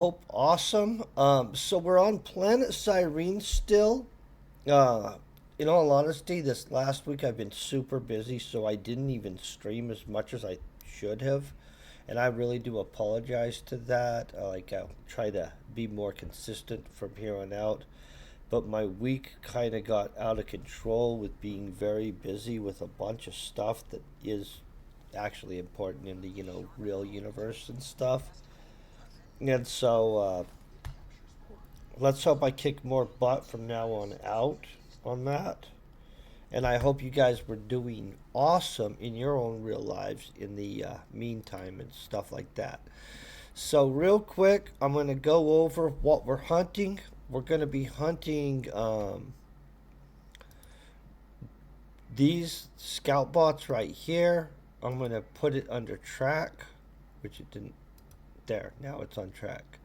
Hope awesome. So we're on planet Cyrene still. Uh, in all honesty, this last week I've been super busy, so I didn't even stream as much as I should have, and I really do apologize to that. I'll try to be more consistent from here on out. But my week kind of got out of control with being very busy with a bunch of stuff that is actually important in the real universe and stuff. And so let's hope I kick more butt from now on out on that. And I hope you guys were doing awesome in your own real lives in the meantime and stuff like that. So, real quick, I'm going to go over what we're hunting. We're going to be hunting these scout bots right here. I'm going to put it under track, which it didn't. There, now it's on track.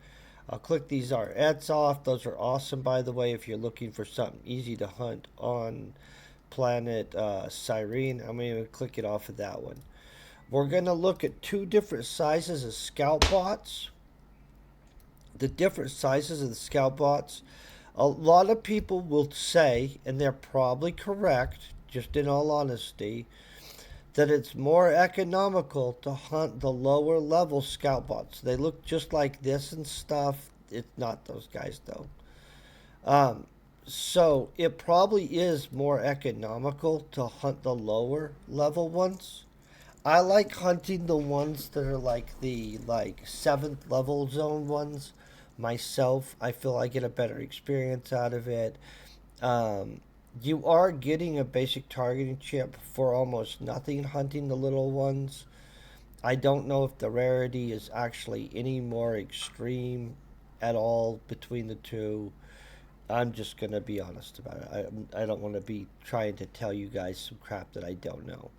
I'll click these REDs off. Those are awesome, by the way, if you're looking for something easy to hunt on planet Cyrene. I'm going to click it off of that one. We're going to look at two different sizes of scout bots. The different sizes of the scout bots. A lot of people will say, and they're probably correct, just in all honesty, that it's more economical to hunt the lower level scout bots. They look just like this and stuff. It's not those guys though. Um, so it probably is more economical to hunt the lower level ones. I like hunting the ones that are like the seventh level zone ones myself. I feel I get a better experience out of it. Um, you are getting a basic targeting chip for almost nothing hunting the little ones. I don't know if the rarity is actually any more extreme at all between the two. I'm just going to be honest about it. I don't want to be trying to tell you guys some crap that I don't know.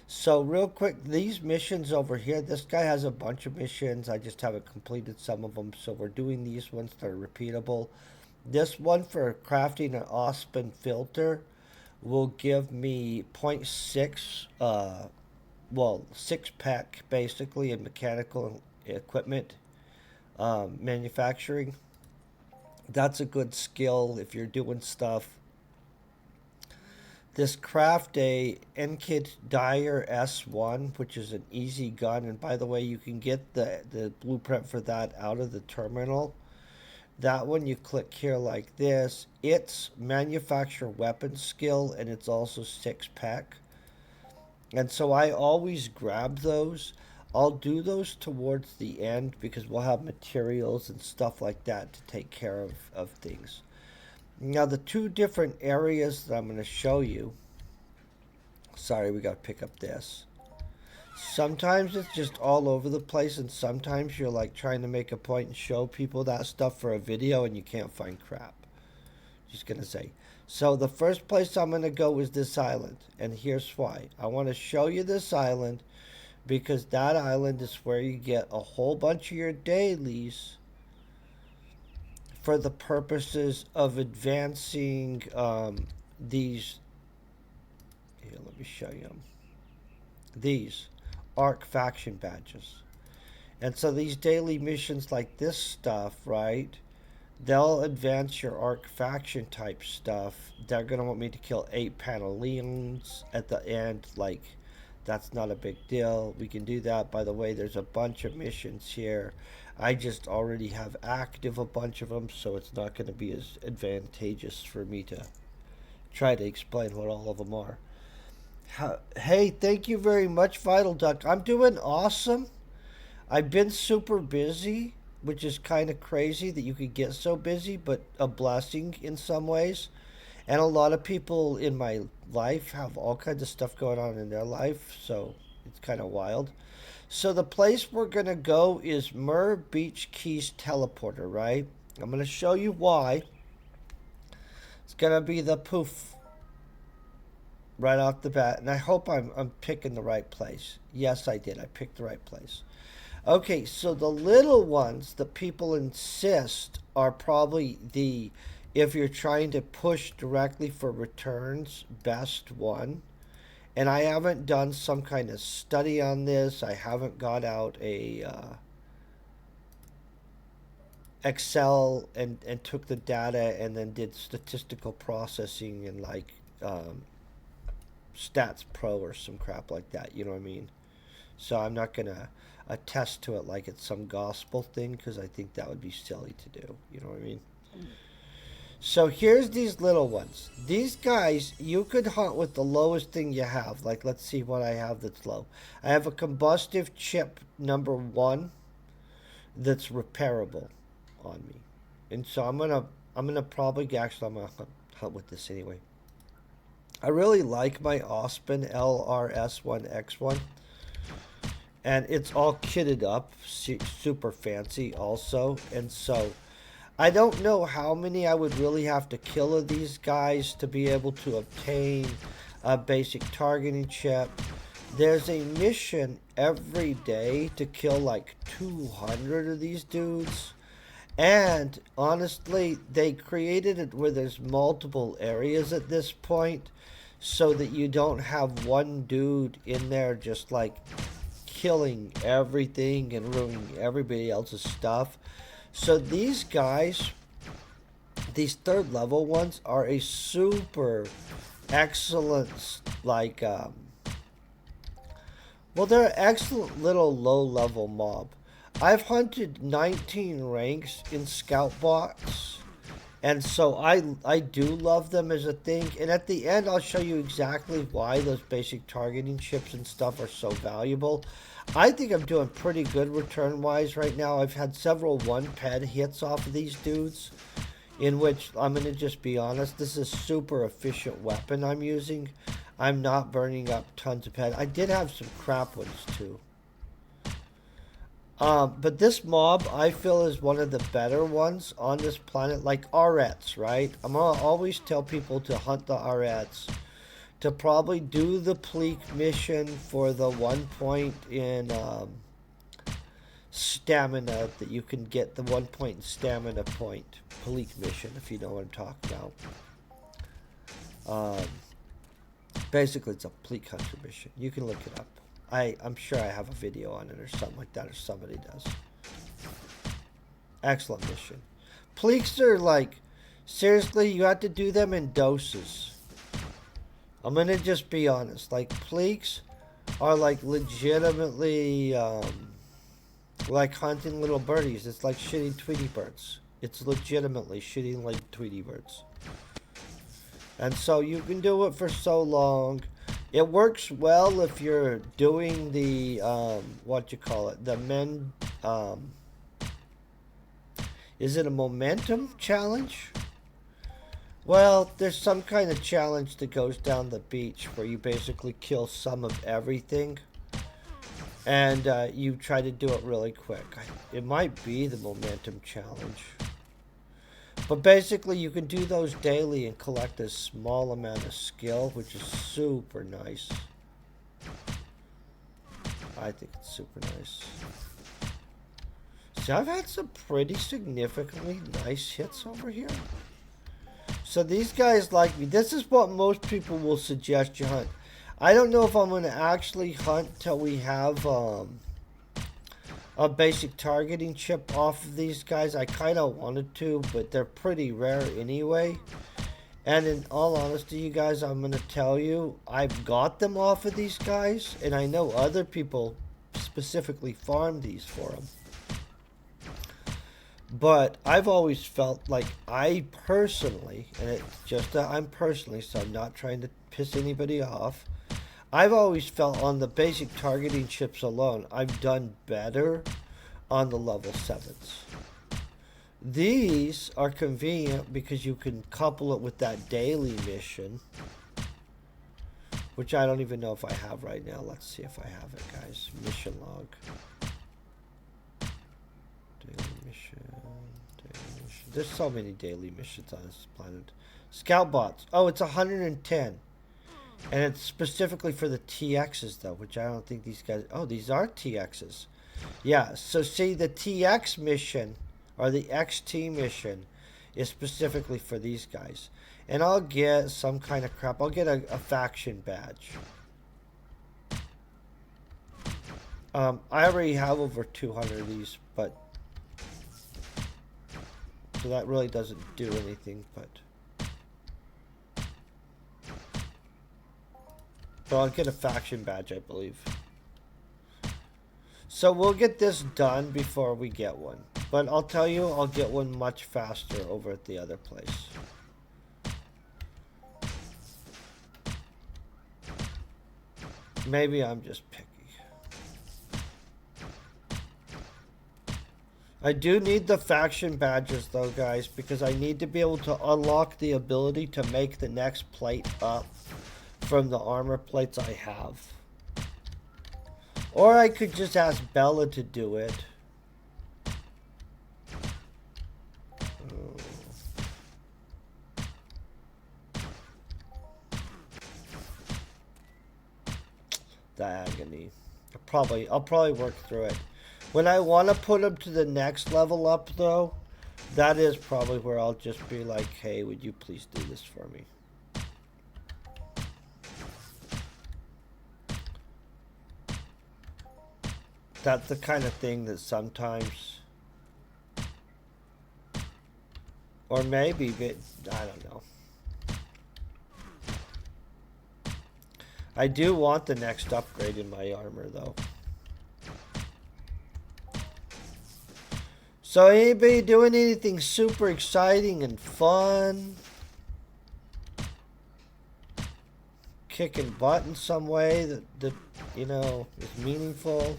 So, real quick, these missions over here, this guy has a bunch of missions. I just haven't completed some of them. So, we're doing these ones that are repeatable. This one for crafting an Ospen filter will give me zero point 0.6, well, six pack basically in mechanical equipment manufacturing. That's a good skill if you're doing stuff. This craft a Enkit Dyer S1, which is an easy gun, and by the way, you can get the blueprint for that out of the terminal. That one you click here like this. It's manufacture weapon skill and it's also six pack. And so I always grab those. I'll do those towards the end because we'll have materials and stuff like that to take care of things. Now, the two different areas that I'm going to show you. Sorry, we got to pick up this. Sometimes it's just all over the place, and sometimes you're like trying to make a point and show people that stuff for a video and you can't find crap. Just gonna say. So the first place I'm gonna go is this island, and here's why. I want to show you this island because that island is where you get a whole bunch of your dailies for the purposes of advancing these. Here, let me show you them. These ARC faction badges. And so these daily missions like this stuff, right? They'll advance your arc faction type stuff. They're gonna want me to kill 8 Paneleons at the end. Like, that's not a big deal. We can do that. By the way, there's a bunch of missions here. I just already have active a bunch of them, so it's not going to be as advantageous for me to try to explain what all of them are. Hey, thank you very much, Vital Duck. I'm doing awesome. I've been super busy, which is kind of crazy that you could get so busy, but a blessing in some ways. And a lot of people in my life have all kinds of stuff going on in their life, so it's kind of wild. So the place we're going to go is Myrrh Beach Keys Teleporter, right? I'm going to show you why. It's going to be the poof right off the bat, and I hope I'm picking the right place. Yes, I did. I picked the right place. Okay, so the little ones that people insist are probably the, if you're trying to push directly for returns, best one. And I haven't done some kind of study on this. I haven't got out a Excel and took the data and then did statistical processing in like Stats Pro or some crap like that. You know what I mean? So I'm not gonna attest to it like it's some gospel thing because I think that would be silly to do. You know what I mean? So here's these little ones. These guys, you could hunt with the lowest thing you have. Like, let's see what I have that's low. I have a combustive chip number 1 that's repairable on me, and so I'm gonna probably actually I'm gonna hunt with this anyway. I really like my Ospen LRS1X1, and it's all kitted up, super fancy also, and so I don't know how many I would really have to kill of these guys to be able to obtain a basic targeting chip. There's a mission every day to kill like 200 of these dudes. And honestly, they created it where there's multiple areas at this point so that you don't have one dude in there just like killing everything and ruining everybody else's stuff. So these guys, these third level ones, are a super excellent, like, well, they're an excellent little low level mob. I've hunted 19 ranks in scout bots, and so I do love them as a thing. And at the end, I'll show you exactly why those basic targeting chips and stuff are so valuable. I think I'm doing pretty good return wise right now. I've had several 1-ped hits off of these dudes, in which I'm going to just be honest, this is a super efficient weapon I'm using. I'm not burning up tons of ped. I did have some crap ones too. But this mob, I feel, is one of the better ones on this planet. Like Arets, right? I'm going to always tell people to hunt the Arets. To probably do the Pleek mission for the 1 point in stamina, that you can get the 1 point in stamina point. Pleek mission, if you know what I'm talking about. Basically, it's a Pleek hunter mission. You can look it up. I'm sure I have a video on it or something like that, or somebody does. Excellent mission. Pleeks are like, seriously, you have to do them in doses. I'm gonna just be honest. Like, Pleeks are like legitimately like hunting little birdies. It's like shooting Tweety birds. It's legitimately shooting like Tweety birds. And so you can do it for so long. It works well if you're doing the, what you call it, the men, is it a momentum challenge? Well, there's some kind of challenge that goes down the beach where you basically kill some of everything. And you try to do it really quick. It might be the momentum challenge. But basically, you can do those daily and collect a small amount of skill, which is super nice. I think it's super nice. See, I've had some pretty significantly nice hits over here. So these guys like me. This is what most people will suggest you hunt. I don't know if I'm going to actually hunt till we have a basic targeting chip off of these guys. I kind of wanted to, but they're pretty rare anyway. And in all honesty, you guys, I'm going to tell you, I've got them off of these guys, and I know other people specifically farm these for them. But I've always felt like I personally, and it's just that I'm personally, so I'm not trying to piss anybody off, I've always felt on the basic targeting chips alone, I've done better on the level 7s. These are convenient because you can couple it with that daily mission, which I don't even know if I have right now. Let's see if I have it, guys. Mission log. Daily mission. There's so many daily missions on this planet. Scout bots. Oh, it's 110. And it's specifically for the TXs, though, which I don't think these guys... Oh, these are TXs. Yeah, so see, the TX mission, or the XT mission, is specifically for these guys. And I'll get some kind of crap. I'll get a faction badge. I already have over 200 of these, but... so that really doesn't do anything, but I'll get a faction badge, I believe. So we'll get this done before we get one. But I'll tell you, I'll get one much faster over at the other place. Maybe I'm just picky. I do need the faction badges though, guys, because I need to be able to unlock the ability to make the next plate up from the armor plates I have. Or I could just ask Bella to do it. The agony. I'll probably work through it. When I want to put them to the next level up, though, that is probably where I'll just be like, hey, would you please do this for me? That's the kind of thing that sometimes, or maybe, I don't know. I do want the next upgrade in my armor, though. So anybody doing anything super exciting and fun? Kicking butt in some way that you know, is meaningful?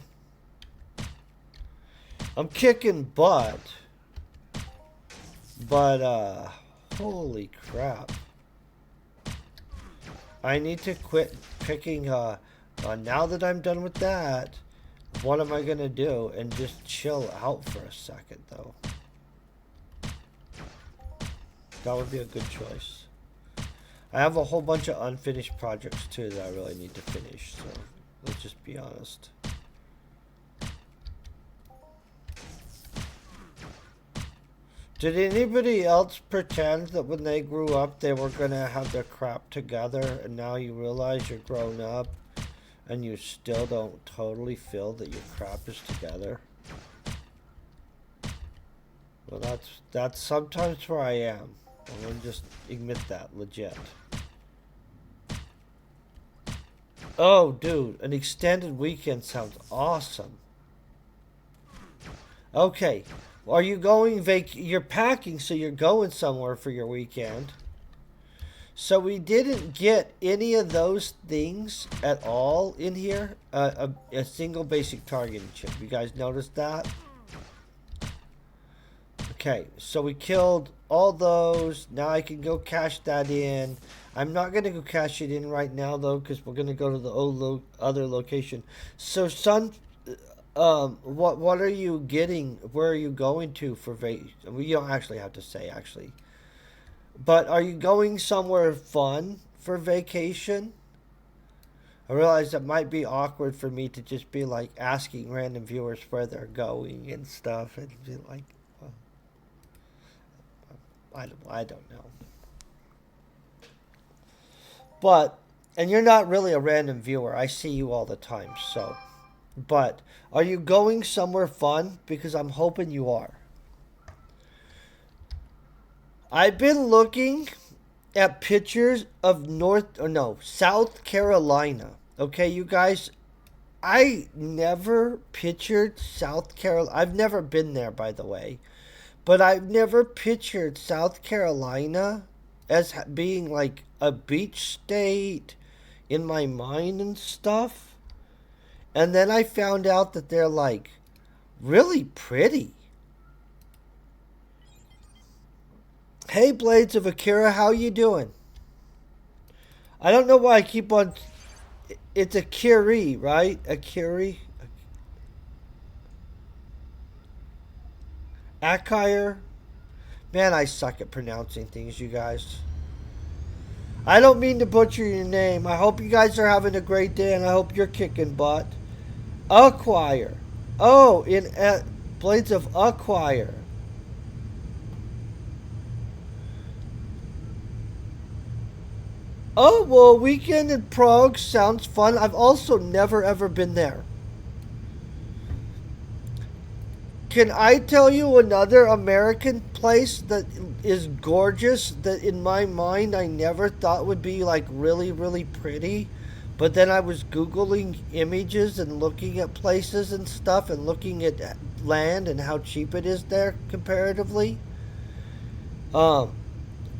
I'm kicking butt. But, holy crap. I need to quit picking, now that I'm done with that, what am I going to do? And just chill out for a second, though. That would be a good choice. I have a whole bunch of unfinished projects, too, that I really need to finish, so let's just be honest. Did anybody else pretend that when they grew up they were going to have their crap together, and now you realize you're grown up and you still don't totally feel that your crap is together? Well, that's sometimes where I am. I'm going to just admit that, legit. Oh, dude, an extended weekend sounds awesome. Okay. Are you going you're packing, so you're going somewhere for your weekend. So we didn't get any of those things at all in here. A single basic targeting chip. You guys noticed that? Okay, so we killed all those. Now I can go cash that in. I'm not going to go cash it in right now, though, because we're going to go to the other location. So, what are you getting? Where are you going to for vacation? Well, you don't actually have to say, actually. But are you going somewhere fun for vacation? I realize that might be awkward for me to just be like asking random viewers where they're going and stuff, and be like, well, I don't know. But, and you're not really a random viewer. I see you all the time, so. But, are you going somewhere fun? Because I'm hoping you are. I've been looking at pictures of South Carolina. Okay, you guys, I never pictured South Carolina. I've never been there, by the way. But I've never pictured South Carolina as being like a beach state in my mind and stuff. And then I found out that they're like really pretty. Hey, Blades of Akira, how you doing? I don't know why I keep on. It's Akiri, right? Akiri. Akire. Man, I suck at pronouncing things, you guys. I don't mean to butcher your name. I hope you guys are having a great day, and I hope you're kicking butt. Acquire. Oh, in Blades of Acquire. Oh, well, weekend in Prague sounds fun. I've also never ever been there. Can I tell you another American place that is gorgeous that in my mind I never thought would be like really, really pretty? But then I was Googling images and looking at places and stuff and looking at land and how cheap it is there comparatively. Um,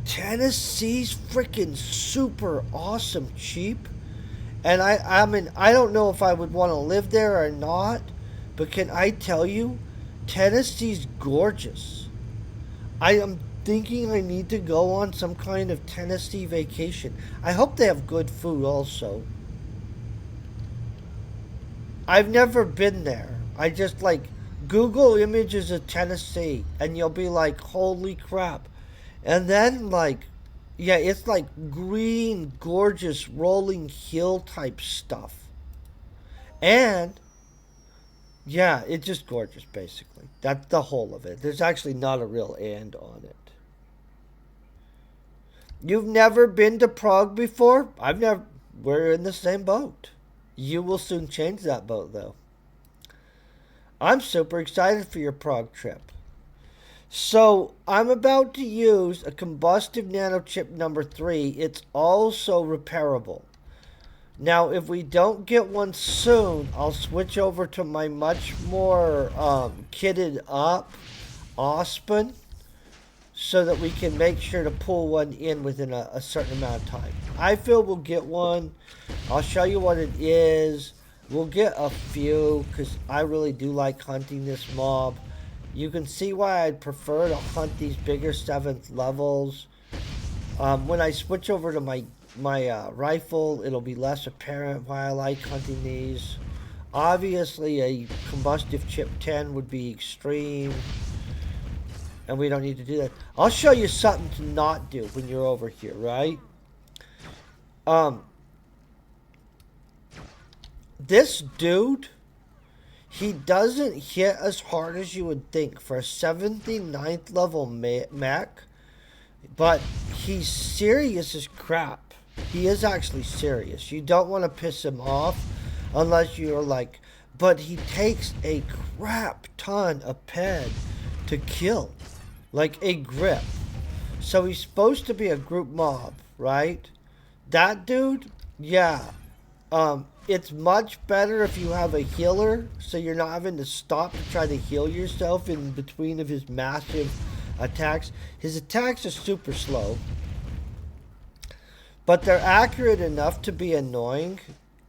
Tennessee's freaking super awesome cheap. And I mean, I don't know if I would want to live there or not, but can I tell you, Tennessee's gorgeous. I am thinking I need to go on some kind of Tennessee vacation. I hope they have good food also. I've never been there. I just like Google images of Tennessee and you'll be like, holy crap. And then like yeah, it's like green, gorgeous, rolling hill type stuff. And yeah, it's just gorgeous basically. That's the whole of it. There's actually not a real and on it. You've never been to Prague before? I've never. We're in the same boat. You will soon change that boat though. I'm super excited for your Prague trip. So I'm about to use a combustive nanochip number 3. It's also repairable. Now, if we don't get one soon, I'll switch over to my much more kitted up Ospen so that we can make sure to pull one in within a certain amount of time. I feel we'll get one. I'll show you what it is. We'll get a few because I really do like hunting this mob. You can see why I'd prefer to hunt these bigger 7th levels. When I switch over to my rifle, it'll be less apparent why I like hunting these. Obviously, a combustive chip 10 would be extreme, and we don't need to do that. I'll show you something to not do when you're over here, right? This dude, he doesn't hit as hard as you would think for a 79th level mech, but he's serious as crap. He is actually serious. You don't want to piss him off unless you're like, but he takes a crap ton of ped to kill, like a grip. So he's supposed to be a group mob, right? That dude, yeah. It's much better if you have a healer, so you're not having to stop to try to heal yourself in between of his massive attacks. His attacks are super slow, but they're accurate enough to be annoying,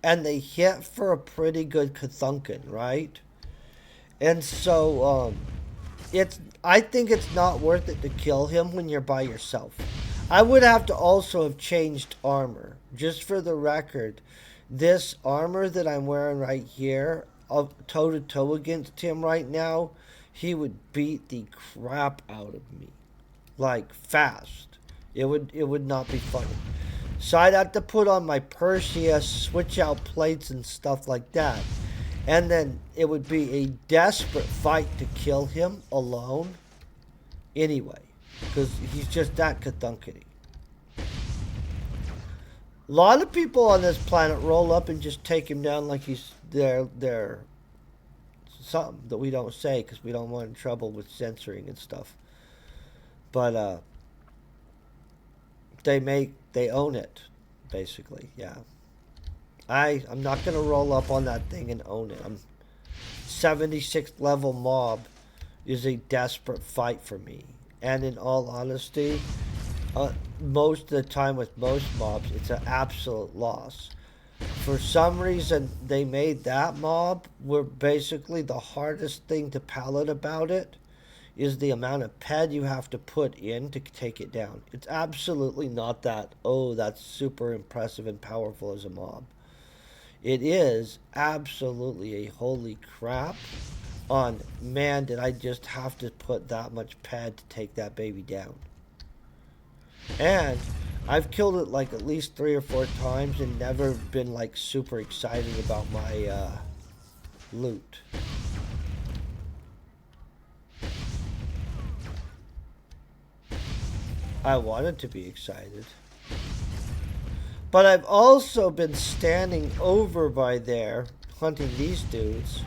and they hit for a pretty good kathunkin, right? And so, I think it's not worth it to kill him when you're by yourself. I would have to also have changed armor, just for the record. This armor that I'm wearing right here, toe to toe against him right now, he would beat the crap out of me, like fast. It would not be funny. So I'd have to put on my Perseus, switch out plates and stuff like that, and then it would be a desperate fight to kill him alone. Anyway, because he's just that kathunkity. A lot of people on this planet roll up and just take him down like he's they're something that we don't say because we don't want in trouble with censoring and stuff. But they own it, basically. Yeah, I'm not gonna roll up on that thing and own it. I'm 76th level mob is a desperate fight for me, and in all honesty. Most of the time with most mobs, it's an absolute loss. For some reason, they made that mob where basically the hardest thing to palate about it is the amount of ped you have to put in to take it down. It's absolutely not that, oh, that's super impressive and powerful as a mob. It is absolutely a holy crap on, man, did I just have to put that much ped to take that baby down. And I've killed it like at least 3 or 4 times and never been like super excited about my loot. I wanted to be excited. But I've also been standing over by there hunting these dudes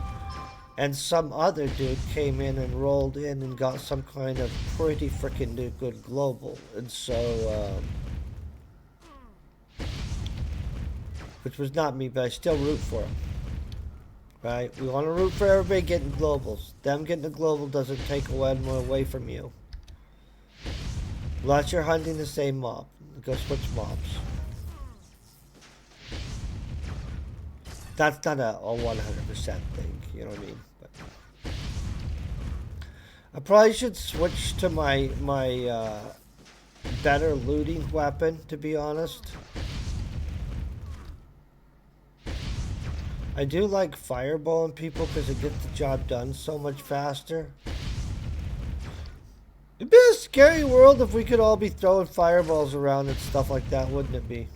and some other dude came in and rolled in and got some kind of pretty freaking good global. And so, which was not me, but I still root for him. Right? We want to root for everybody getting globals. Them getting a global doesn't take away from you. Unless you're hunting the same mob. Go switch mobs. That's not a 100% thing, you know what I mean? But I probably should switch to my better looting weapon, to be honest. I do like fireballing people because it gets the job done so much faster. It'd be a scary world if we could all be throwing fireballs around and stuff like that, wouldn't it be?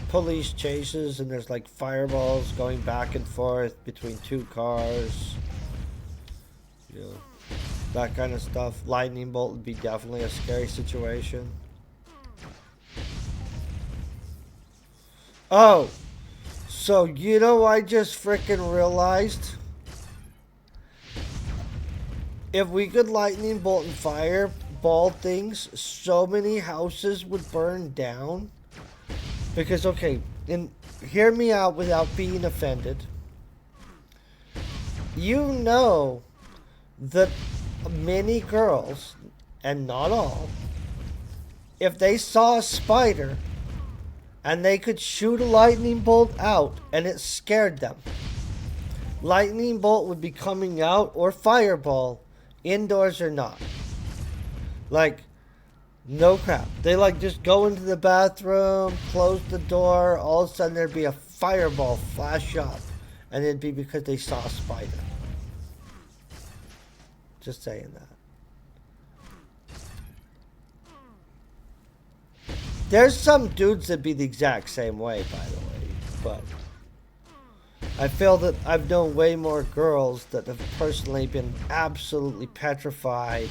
Police chases and there's like fireballs going back and forth between two cars. You know, that kind of stuff. Lightning bolt would be definitely a scary situation. Oh, so you know, I just freaking realized if we could lightning bolt and fireball things, so many houses would burn down. Because, okay, and hear me out without being offended. You know that many girls, and not all, if they saw a spider and they could shoot a lightning bolt out and it scared them, lightning bolt would be coming out, or fireball, indoors or not. Like, no crap. They like just go into the bathroom, close the door, all of a sudden there'd be a fireball flash up, and it'd be because they saw a spider. Just saying that. There's some dudes that be the exact same way, by the way, but I feel that I've known way more girls that have personally been absolutely petrified,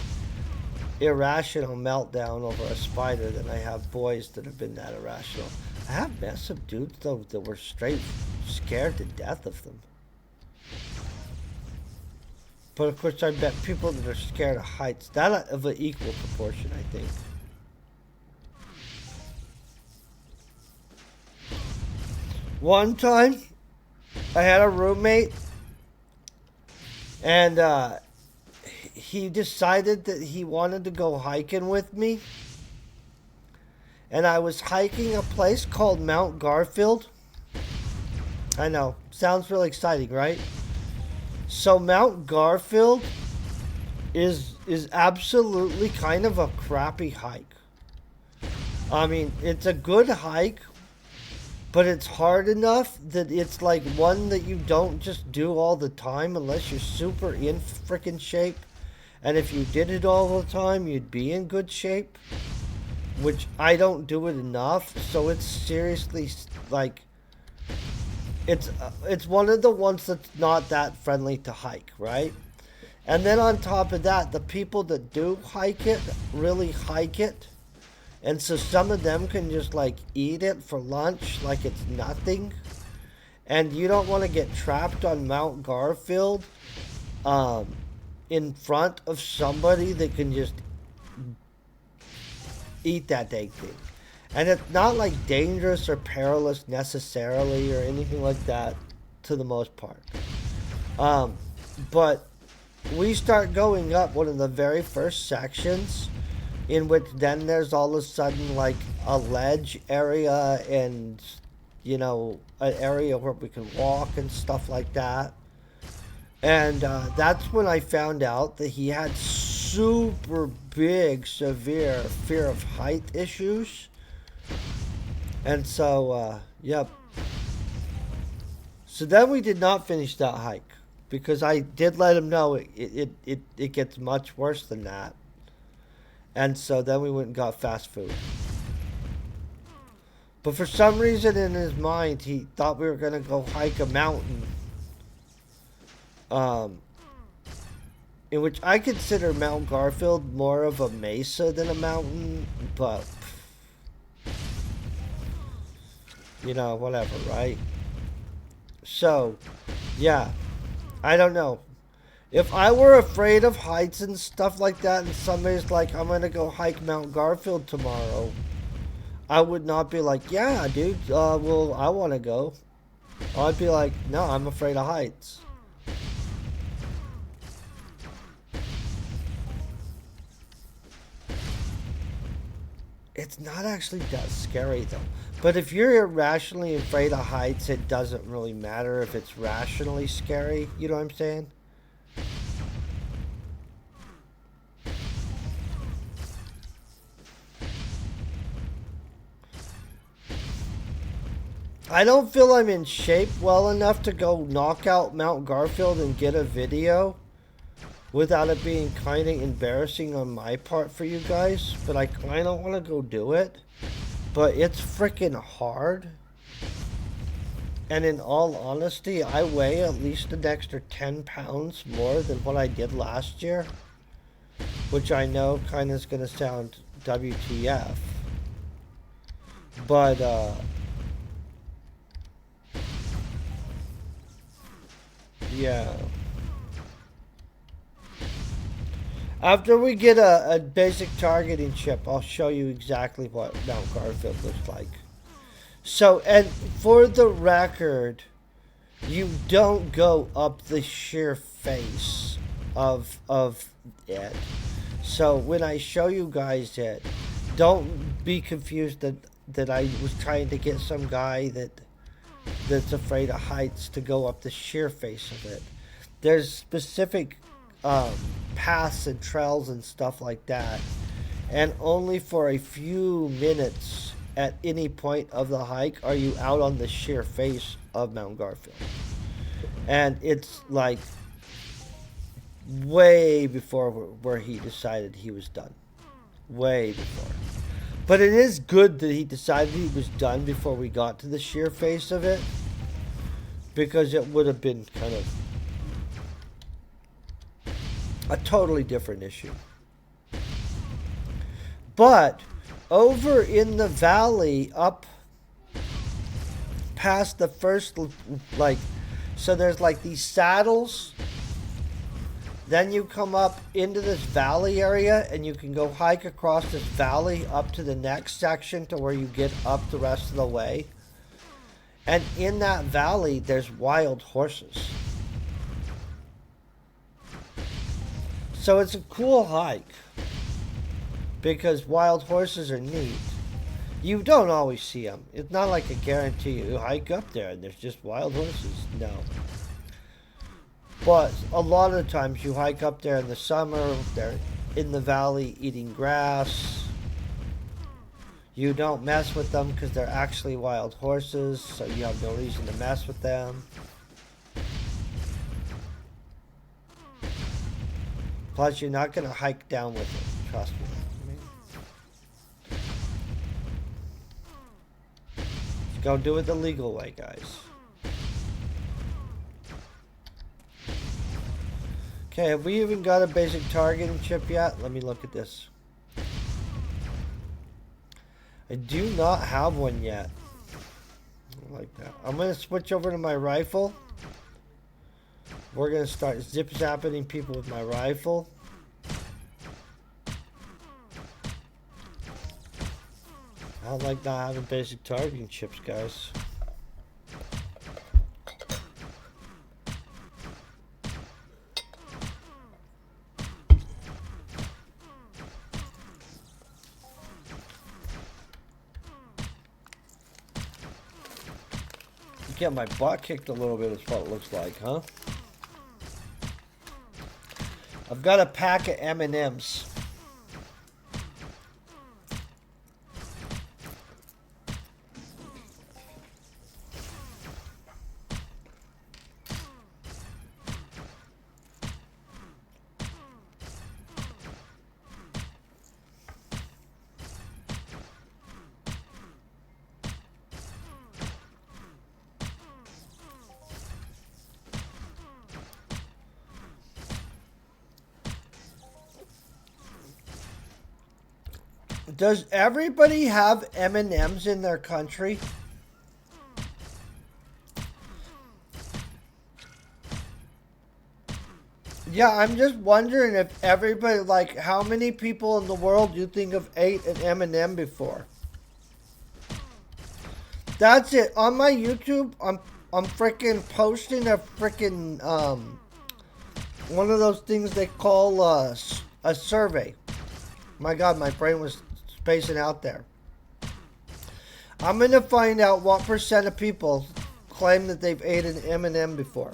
irrational meltdown over a spider than I have boys that have been that irrational. I have met some dudes though that were straight scared to death of them. But of course I bet people that are scared of heights, that of an equal proportion, I think. One time I had a roommate and he decided that he wanted to go hiking with me. And I was hiking a place called Mount Garfield. I know, sounds really exciting, right? So Mount Garfield is absolutely kind of a crappy hike. I mean, it's a good hike, but it's hard enough that it's like one that you don't just do all the time unless you're super in freaking shape. And if you did it all the time, you'd be in good shape, which I don't do it enough. So it's seriously like, it's one of the ones that's not that friendly to hike, right? And then on top of that, the people that do hike it really hike it. And so some of them can just like eat it for lunch like it's nothing. And you don't want to get trapped on Mount Garfield in front of somebody that can just eat that dang thing. And it's not like dangerous or perilous necessarily or anything like that to the most part. But we start going up one of the very first sections, in which then there's all of a sudden like a ledge area and, you know, an area where we can walk and stuff like that. And that's when I found out that he had super big, severe fear of height issues. And so, yep. So then we did not finish that hike, because I did let him know it gets much worse than that. And so then we went and got fast food. But for some reason in his mind, he thought we were going to go hike a mountain. In which I consider Mount Garfield more of a mesa than a mountain, but you know, whatever, right? So, yeah, I don't know. If I were afraid of heights and stuff like that, and somebody's like, I'm gonna go hike Mount Garfield tomorrow, I would not be like, yeah, dude, well, I wanna go. I'd be like, no, I'm afraid of heights. It's not actually that scary, though. But if you're irrationally afraid of heights, it doesn't really matter if it's rationally scary. You know what I'm saying? I don't feel I'm in shape well enough to go knock out Mount Garfield and get a video without it being kind of embarrassing on my part for you guys. But I kind of want to go do it. But it's freaking hard. And in all honesty, I weigh at least an extra 10 pounds more than what I did last year. Which I know kind of is going to sound WTF. But, yeah. After we get a basic targeting chip, I'll show you exactly what Mount Garfield looks like. So, and for the record, you don't go up the sheer face of it. So when I show you guys it, don't be confused that I was trying to get some guy that's afraid of heights to go up the sheer face of it. There's specific um, paths and trails and stuff like that, and only for a few minutes at any point of the hike are you out on the sheer face of Mount Garfield. And it's like way before where he decided he was done. Way before. But it is good that he decided he was done before we got to the sheer face of it, because it would have been kind of a totally different issue. But over in the valley, up past the first, like, so there's like these saddles. Then you come up into this valley area and you can go hike across this valley up to the next section to where you get up the rest of the way. And in that valley, there's wild horses. So it's a cool hike because wild horses are neat. You don't always see them. It's not like a guarantee you hike up there and there's just wild horses. No. But a lot of the times you hike up there in the summer, they're in the valley eating grass. You don't mess with them because they're actually wild horses, so you have no reason to mess with them. Plus, you're not going to hike down with it, trust me. Let's go do it the legal way, guys. Okay, have we even got a basic targeting chip yet? Let me look at this. I do not have one yet. Like that. I'm going to switch over to my rifle. We're going to start zip-zapping people with my rifle. I don't like not having basic targeting chips, guys. Get my butt kicked a little bit is what it looks like, huh? I've got a pack of M&Ms. Does everybody have M&Ms in their country? Yeah, I'm just wondering if everybody, like, how many people in the world do you think have ate an M&M before? That's it. On my YouTube, I'm freaking posting a freaking one of those things they call a survey. My God, my brain was spacing out there. I'm gonna find out what percent of people claim that they've ate an M&M before.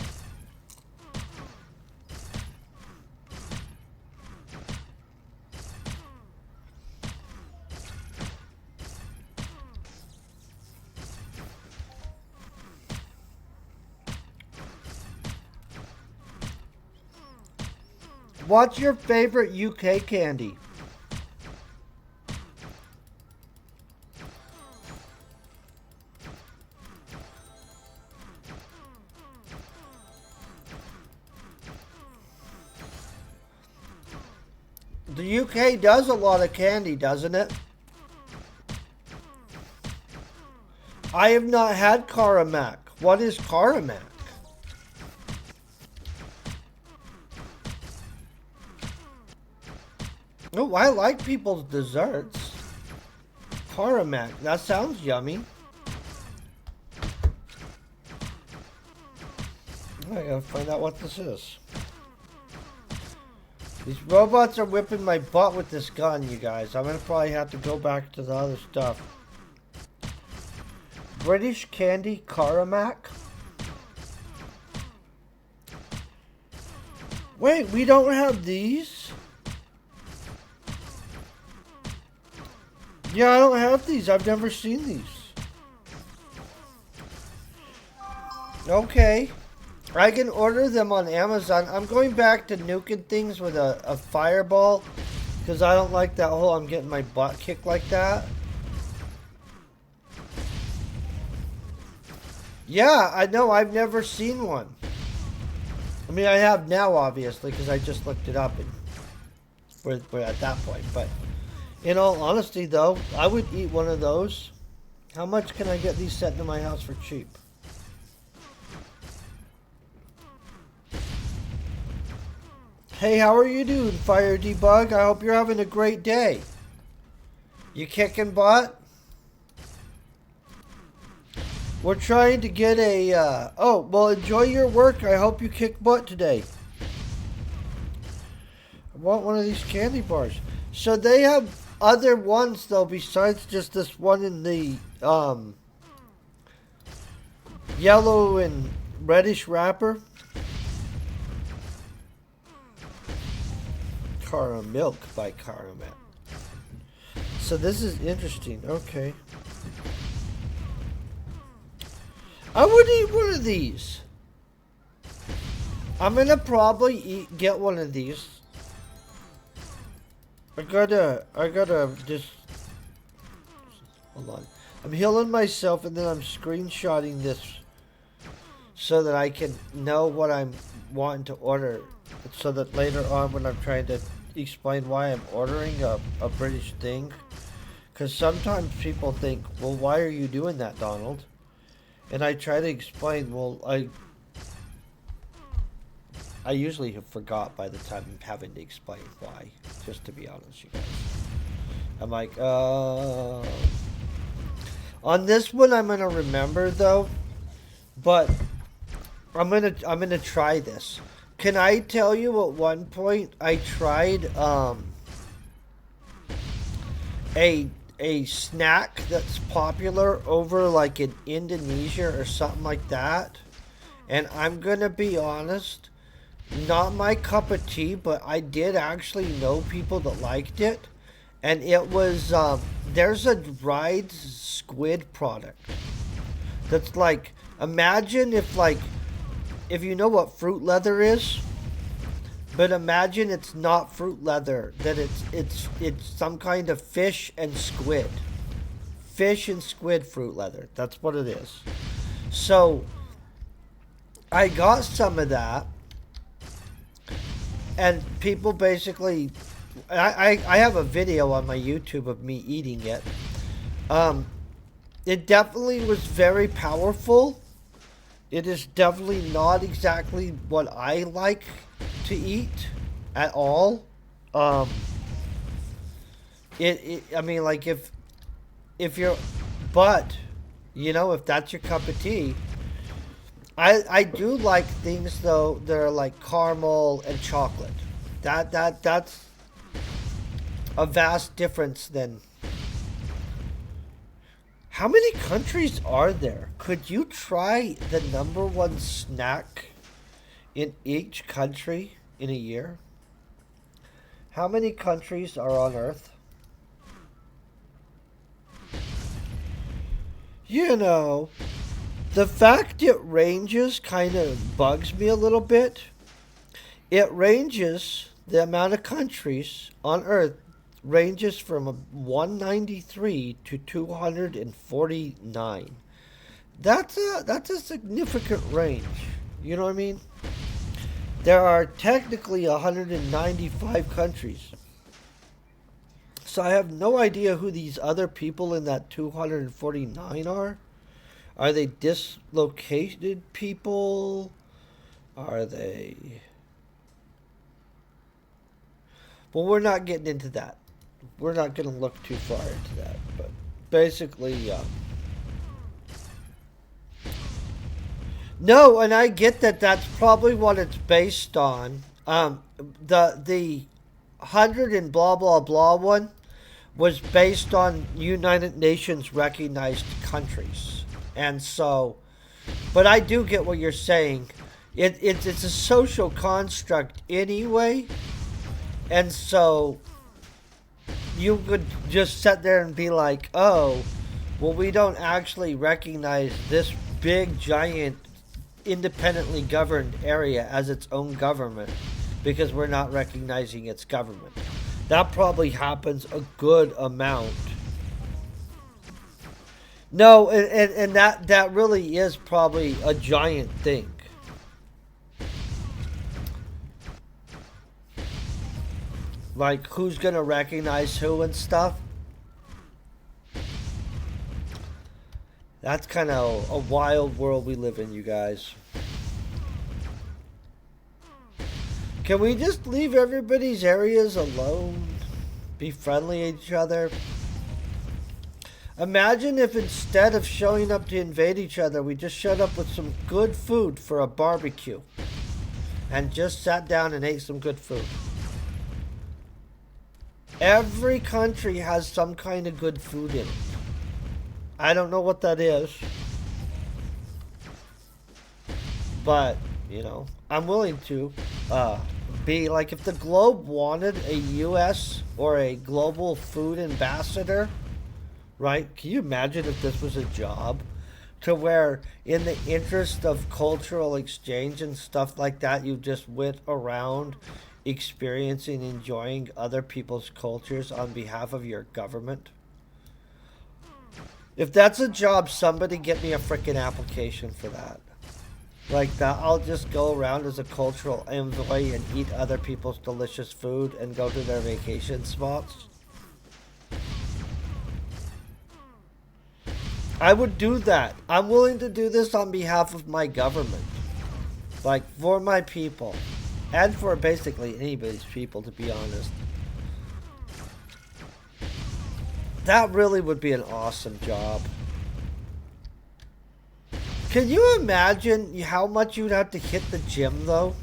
What's your favorite UK candy? The UK does a lot of candy, doesn't it? I have not had Caramac. What is Caramac? Oh, I like people's desserts. Caramac, that sounds yummy. I gotta find out what this is. These robots are whipping my butt with this gun, you guys. I'm gonna probably have to go back to the other stuff. British candy Caramac? Wait, we don't have these? Yeah, I don't have these. I've never seen these. Okay. I can order them on Amazon. I'm going back to nuking things with a fireball. Because I don't like that whole I'm getting my butt kicked like that. Yeah, I know. I've never seen one. I mean, I have now, obviously, because I just looked it up. And we're at that point. But in all honesty, though, I would eat one of those. How much can I get these sent to my house for cheap? Hey, how are you doing, Fire Debug? I hope you're having a great day. You kicking butt? We're trying to get a, oh, well, enjoy your work. I hope you kick butt today. I want one of these candy bars. So they have other ones, though, besides just this one in the, yellow and reddish wrapper. Cara Milk by Caramet. So this is interesting. Okay. I would eat one of these. I'm gonna probably get one of these. I gotta just hold on. I'm healing myself and then I'm screenshotting this so that I can know what I'm wanting to order. So that later on when I'm trying to explain why I'm ordering a British thing. Because sometimes people think, well, why are you doing that, Donald? And I try to explain, well, I usually have forgot by the time I'm having to explain why, just to be honest, you guys. I'm like, on this one I'm gonna remember though, but I'm gonna try this. Can I tell you at one point I tried a snack that's popular over like in Indonesia or something like that, and I'm gonna be honest, not my cup of tea, but I did actually know people that liked it, and it was there's a dried squid product that's like, imagine if you know what fruit leather is, but imagine it's not fruit leather, that it's some kind of fish and squid. Fish and squid fruit leather. That's what it is. So I got some of that, and people basically, I have a video on my YouTube of me eating it. It definitely was very powerful. It is definitely not exactly what I like to eat at all. Um, I mean, like if you're, but you know, if that's your cup of tea, I do like things though that are like caramel and chocolate. That's a vast difference than how many countries are there? Could you try the number one snack in each country in a year? How many countries are on Earth? You know, the fact it ranges kind of bugs me a little bit. It ranges, the amount of countries on Earth ranges from 193 to 249. That's a significant range. You know what I mean? There are technically 195 countries. So I have no idea who these other people in that 249 are. Are they dislocated people? Are they. Well, we're not getting into that. We're not going to look too far into that. But basically, no, and I get that that's probably what it's based on. The 100 and blah blah blah one was based on United Nations recognized countries, and so, but I do get what you're saying. It's a social construct anyway, and so you could just sit there and be like, oh, well, we don't actually recognize this big giant independently governed area as its own government because we're not recognizing its government. That probably happens a good amount. No, and that really is probably a giant thing. Like, who's going to recognize who and stuff? That's kind of a wild world we live in, you guys. Can we just leave everybody's areas alone? Be friendly to each other? Imagine if instead of showing up to invade each other, we just showed up with some good food for a barbecue. And just sat down and ate some good food. Every country has some kind of good food in it. I don't know what that is. But, you know, I'm willing to be like, if the globe wanted a U.S. or a global food ambassador, right? Can you imagine if this was a job? To where, in the interest of cultural exchange and stuff like that, you just went around experiencing, enjoying other people's cultures on behalf of your government? If that's a job, somebody get me a freaking application for that. Like that, I'll just go around as a cultural envoy and eat other people's delicious food and go to their vacation spots. I would do that. I'm willing to do this on behalf of my government. Like, for my people. And for basically anybody's people, to be honest. That really would be an awesome job. Can you imagine how much you'd have to hit the gym, though?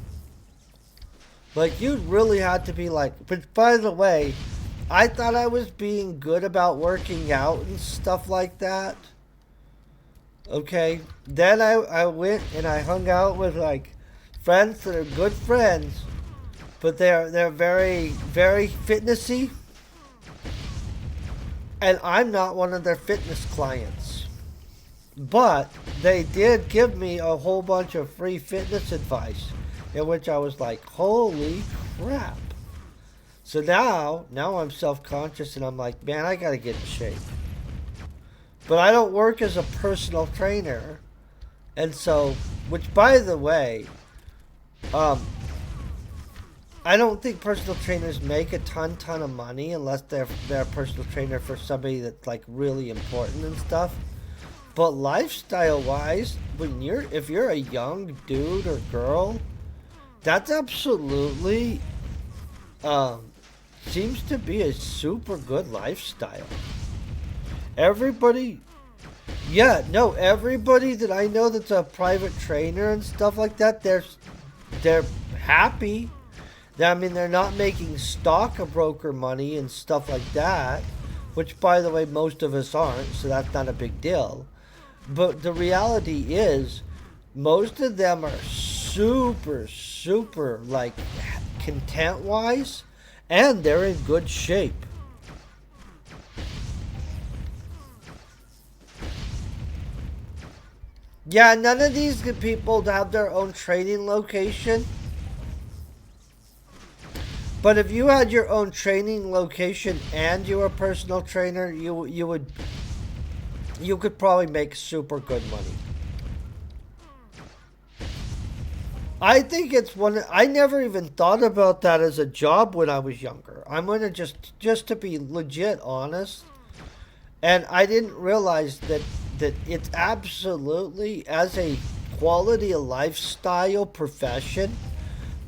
Like, you'd really have to be like... But by the way, I thought I was being good about working out and stuff like that. Okay? Then I went and I hung out with, like, friends that are good friends. But they're very, very fitnessy. And I'm not one of their fitness clients. But they did give me a whole bunch of free fitness advice, in which I was like, holy crap. So now I'm self-conscious and I'm like, man, I gotta get in shape. But I don't work as a personal trainer. And so, which by the way, I don't think personal trainers make a ton of money unless they're a personal trainer for somebody that's like really important and stuff. But lifestyle wise, when you're if you're a young dude or girl, that's absolutely um, seems to be a super good lifestyle. Everybody, yeah, no, everybody that I know that's a private trainer and stuff like that, they're happy. I mean, they're not making stockbroker money and stuff like that, which, by the way, most of us aren't, so that's not a big deal. But the reality is, most of them are super, super, like, content wise, and they're in good shape. Yeah, none of these people have their own training location. But if you had your own training location and you were a personal trainer, you could probably make super good money. I think it's one. I never even thought about that as a job when I was younger. I'm gonna just to be legit honest, and I didn't realize that it's absolutely as a quality of lifestyle profession,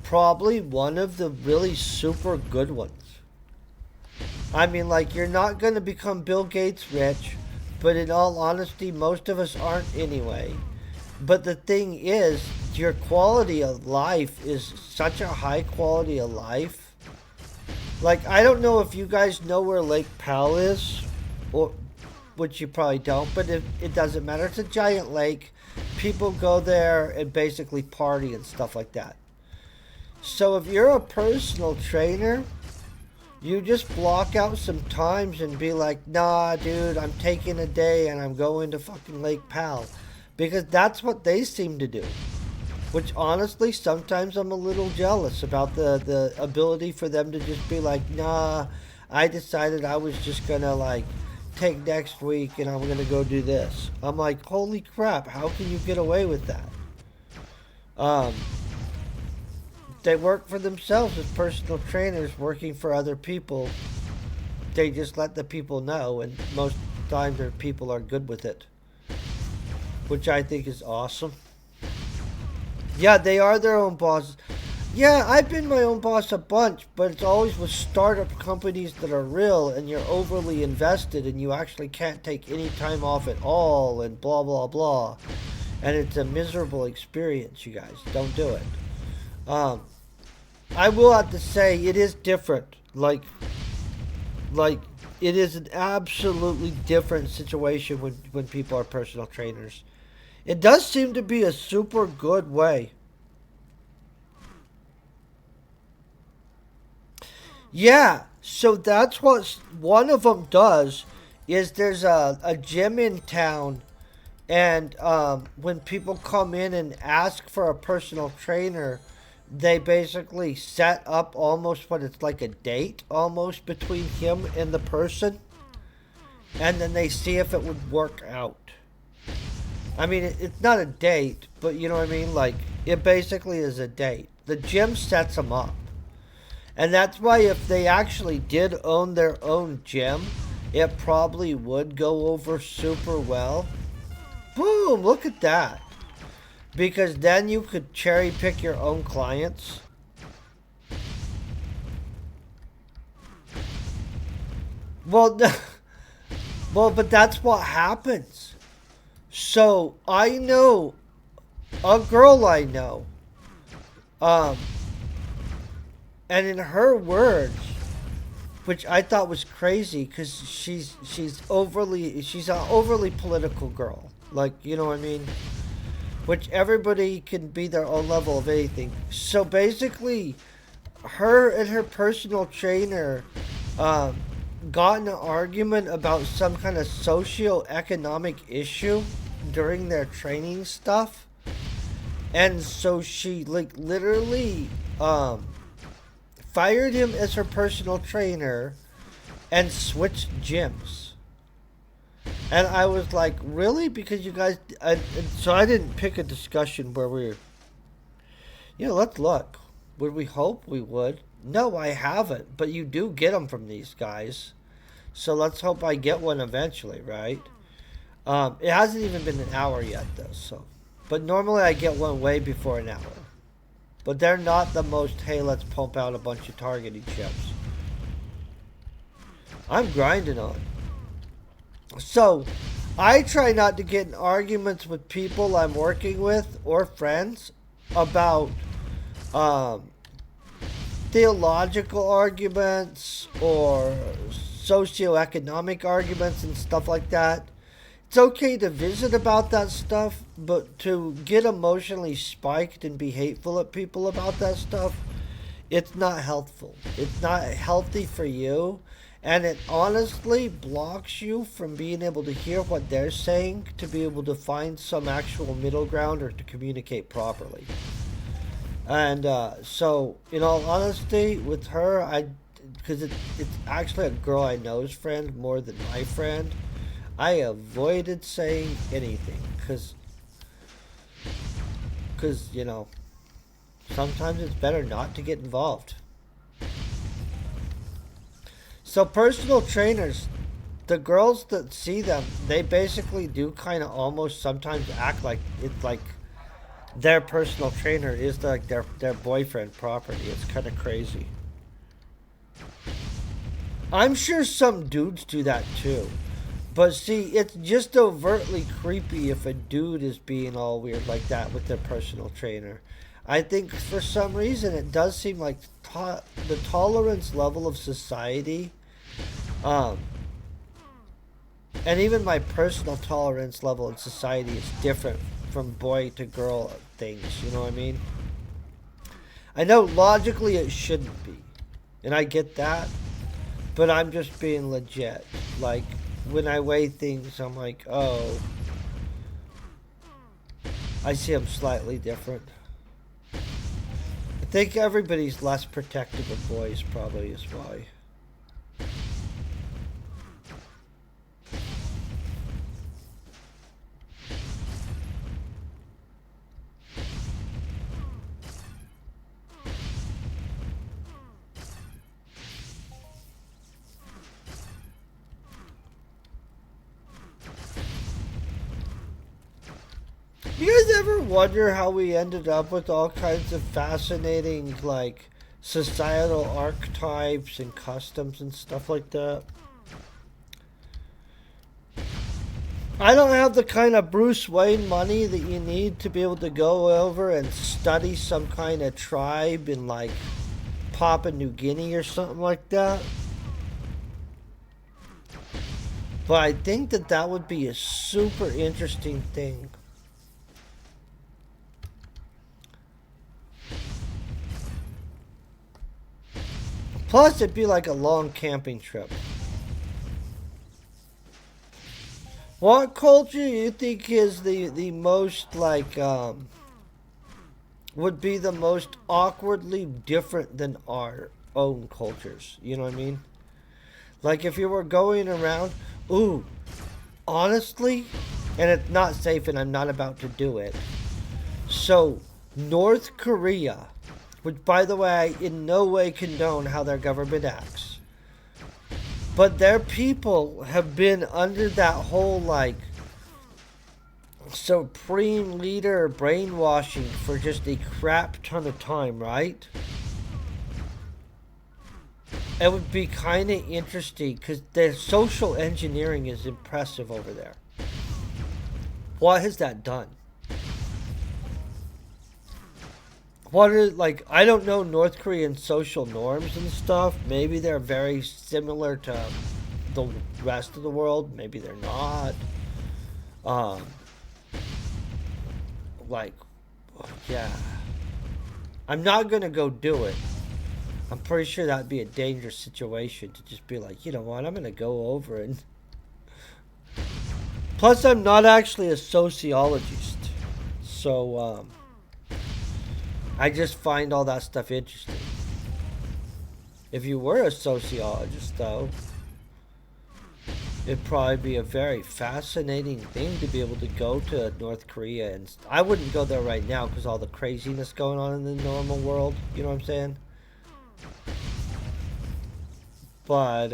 probably one of the really super good ones. I mean, like, you're not gonna become Bill Gates rich, but in all honesty, most of us aren't anyway. But the thing is, your quality of life is such a high quality of life. Like, I don't know if you guys know where Lake Powell is, or which you probably don't, but it doesn't matter. It's a giant lake. People go there and basically party and stuff like that. So if you're a personal trainer, you just block out some times and be like, nah, dude, I'm taking a day and I'm going to fucking Lake Powell. Because that's what they seem to do. Which honestly, sometimes I'm a little jealous about the ability for them to just be like, nah, I decided I was just gonna like take next week and I'm gonna go do this. I'm like, holy crap, how can you get away with that? Um, they work for themselves as personal trainers working for other people. They just let the people know, and most times their people are good with it, which I think is awesome. Yeah, they are their own bosses. Yeah, I've been my own boss a bunch, but it's always with startup companies that are real and you're overly invested and you actually can't take any time off at all and blah, blah, blah. And it's a miserable experience, you guys. Don't do it. Um, I will have to say it is different. Like it is an absolutely different situation when people are personal trainers. It does seem to be a super good way. Yeah, so that's what one of them does. Is there's a gym in town, and when people come in and ask for a personal trainer, they basically set up almost what it's like a date almost between him and the person, and then they see if it would work out. I mean, it's not a date, but you know what I mean? Like, it basically is a date. The gym sets them up. And that's why if they actually did own their own gym, it probably would go over super well. Boom, look at that. Because then you could cherry pick your own clients. Well, well, but that's what happens. So I know a girl I know, um, and in her words, which I thought was crazy because she's an overly political girl. Like, you know what I mean? Which everybody can be their own level of anything. So basically, her and her personal trainer um, got in an argument about some kind of socio-economic issue during their training stuff, and so she like literally fired him as her personal trainer and switched gyms. And I was like, really? Because you guys, and so I didn't pick a discussion where we're, let's look. Would we hope we would? No, I haven't. But you do get them from these guys. So let's hope I get one eventually, right? It hasn't even been an hour yet, though. So, but normally I get one way before an hour. But they're not the most. Hey, let's pump out a bunch of targeting chips. I'm grinding on. So, I try not to get in arguments with people I'm working with or friends about um, theological arguments or socioeconomic arguments and stuff like that. It's okay to visit about that stuff, but to get emotionally spiked and be hateful at people about that stuff, it's not helpful. It's not healthy for you. And it honestly blocks you from being able to hear what they're saying, to be able to find some actual middle ground or to communicate properly. And so, in all honesty, with her, because it's actually a girl I know's friend more than my friend, I avoided saying anything because sometimes it's better not to get involved. So personal trainers, the girls that see them, they basically do kind of almost sometimes act like it's like their personal trainer is like their boyfriend property. It's kind of crazy. I'm sure some dudes do that too. But see, it's just overtly creepy if a dude is being all weird like that with their personal trainer. I think for some reason it does seem like the tolerance level of society, um, and even my personal tolerance level in society is different from boy to girl things. You know what I mean? I know logically it shouldn't be, and I get that, but I'm just being legit. Like, when I weigh things, I'm like, oh, I see them slightly different. I think everybody's less protective of boys, probably is why. You guys ever wonder how we ended up with all kinds of fascinating, like, societal archetypes and customs and stuff like that? I don't have the kind of Bruce Wayne money that you need to be able to go over and study some kind of tribe in, like, Papua New Guinea or something like that. But I think that that would be a super interesting thing. Plus, it'd be like a long camping trip. What culture do you think is the most, like, would be the most awkwardly different than our own cultures? You know what I mean? Like, if you were going around, ooh, honestly, and it's not safe and I'm not about to do it. So, North Korea, which, by the way, I in no way condone how their government acts, but their people have been under that whole, like, supreme leader brainwashing for just a crap ton of time, right? It would be kind of interesting because their social engineering is impressive over there. What has that done? What are, like, I don't know North Korean social norms and stuff. Maybe they're very similar to the rest of the world. Maybe they're not. Um, like, yeah. I'm not gonna go do it. I'm pretty sure that'd be a dangerous situation to just be like, you know what, I'm gonna go over and. Plus, I'm not actually a sociologist, so I just find all that stuff interesting. If you were a sociologist, though, it'd probably be a very fascinating thing to be able to go to North Korea. And I wouldn't go there right now because all the craziness going on in the normal world. You know what I'm saying? But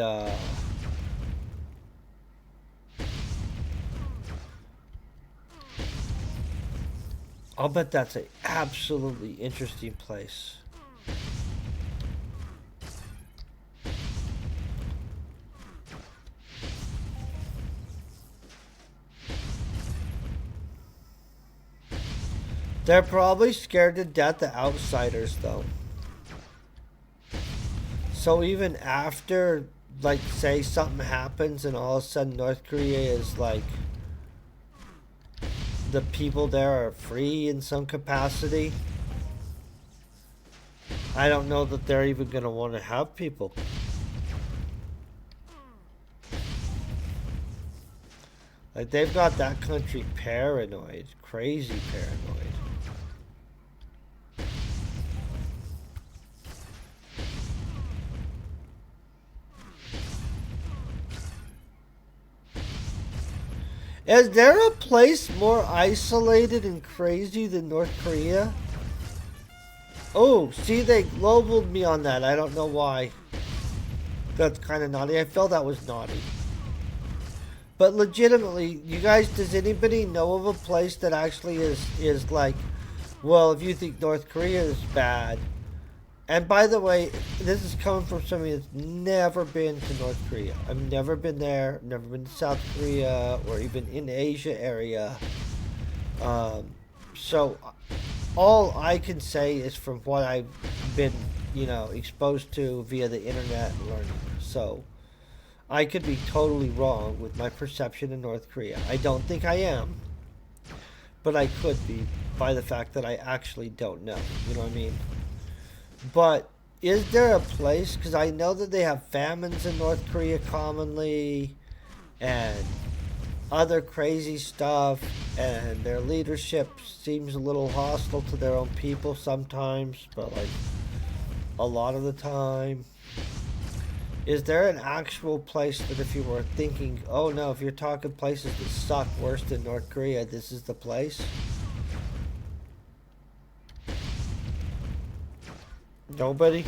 I'll bet that's an absolutely interesting place. They're probably scared to death of outsiders, though. So even after, like, say something happens and all of a sudden North Korea is like, the people there are free in some capacity, I don't know that they're even going to want to have people. Like, they've got that country paranoid, crazy paranoid. Is there a place more isolated and crazy than North Korea? Oh, see, they globaled me on that. I don't know why. That's kind of naughty. I felt that was naughty. But legitimately, you guys, does anybody know of a place that actually is like, well, if you think North Korea is bad, and by the way, this is coming from somebody that's never been to North Korea. I've never been there, never been to South Korea or even in Asia area. So all I can say is from what I've been, exposed to via the internet and learning. So I could be totally wrong with my perception of North Korea. I don't think I am, but I could be by the fact that I actually don't know. You know what I mean? But is there a place? Because I know that they have famines in North Korea commonly, and other crazy stuff, and their leadership seems a little hostile to their own people sometimes, but like a lot of the time. Is there an actual place that if you were thinking, oh no, if you're talking places that suck worse than North Korea, this is the place? Nobody?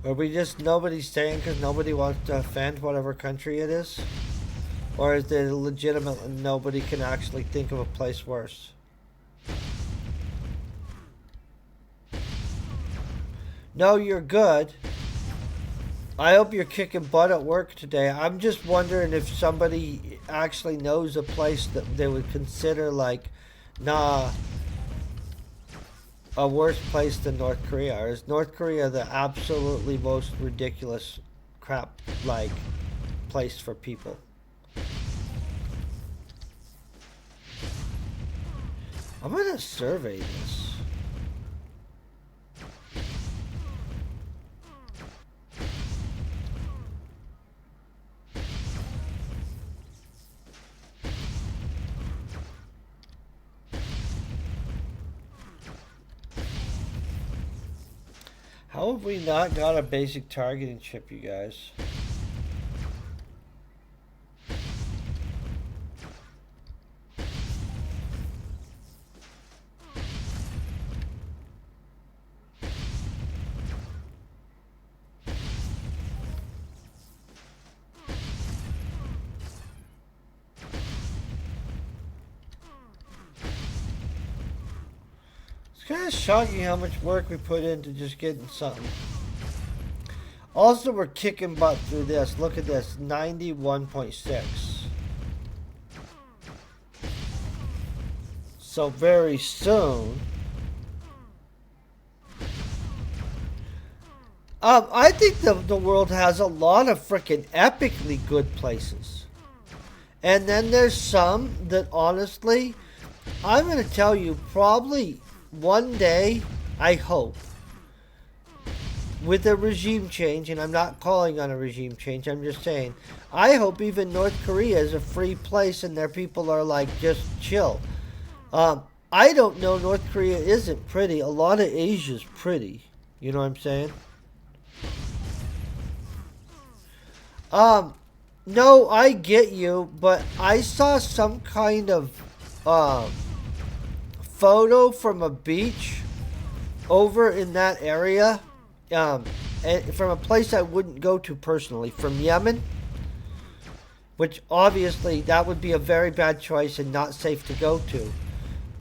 Are we just nobody's saying because nobody wants to offend whatever country it is? Or is it legitimate and nobody can actually think of a place worse? No, you're good. I hope you're kicking butt at work today. I'm just wondering if somebody actually knows a place that they would consider like, nah, a worse place than North Korea. Or is North Korea the absolutely most ridiculous crap like place for people? I'm gonna survey this. How have we not got a basic targeting chip, you guys? It's kind of shocking how much work we put into just getting something. Also, we're kicking butt through this. Look at this, 91.6. So very soon. I think the world has a lot of freaking epically good places. And then there's some that honestly, I'm going to tell you, probably one day, I hope, with a regime change, and I'm not calling on a regime change, I'm just saying, I hope even North Korea is a free place and their people are like just chill. I don't know, North Korea isn't pretty. A lot of Asia's pretty. You know what I'm saying? No, I get you, but I saw some kind of photo from a beach over in that area um, from a place I wouldn't go to personally, from Yemen, which obviously that would be a very bad choice and not safe to go to.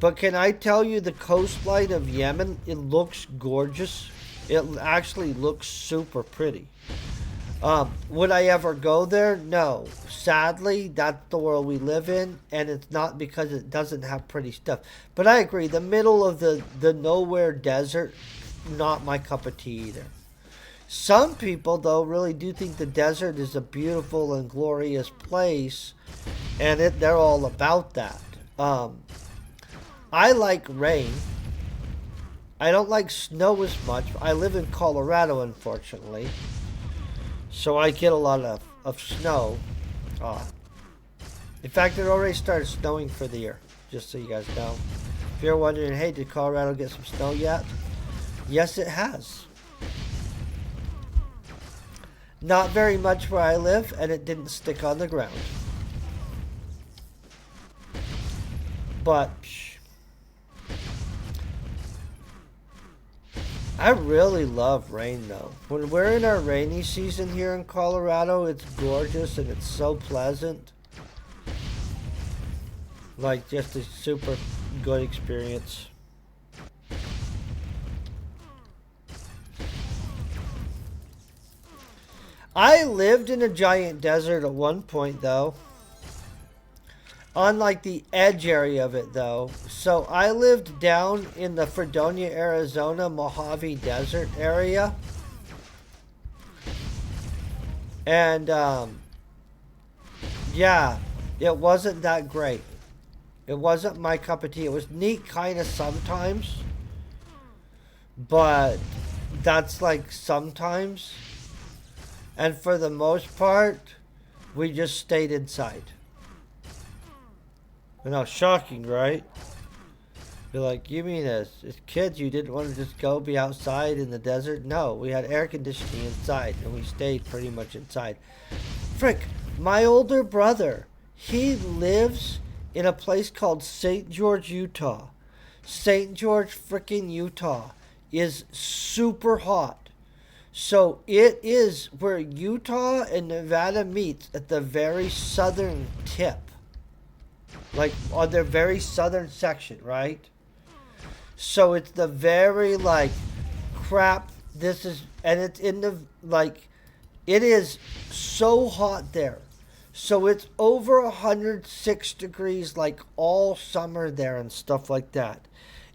But can I tell you the coastline of Yemen? It looks gorgeous. It actually looks super pretty. Would I ever go there? No. Sadly, that's the world we live in, and it's not because it doesn't have pretty stuff. But I agree, the middle of the nowhere desert, not my cup of tea either. Some people, though, really do think the desert is a beautiful and glorious place, and they're all about that. Um, I like rain. I don't like snow as much. I live in Colorado, unfortunately, so I get a lot of snow. Uh, in fact, it already started snowing for the year, just so you guys know. If you're wondering, hey, did Colorado get some snow yet? Yes, it has. Not very much where I live, and it didn't stick on the ground. But I really love rain though. When we're in our rainy season here in Colorado, it's gorgeous and it's so pleasant. Like just a super good experience. I lived in a giant desert at one point though. On like the edge area of it though. So I lived down in the Fredonia, Arizona, Mojave Desert area. And yeah, it wasn't that great. It wasn't my cup of tea. It was neat kind of sometimes, but that's like sometimes. And for the most part, we just stayed inside. You know, shocking, right? You're like, you mean as kids you didn't want to just go be outside in the desert? No, we had air conditioning inside, and we stayed pretty much inside. Frick, my older brother, he lives in a place called St. George, Utah. St. George, frickin' Utah is super hot. So it is where Utah and Nevada meets at the very southern tip. Like on their very southern section, right? So it's the very like crap. This is, and it's in the like, it is so hot there. So it's over 106 degrees like all summer there and stuff like that.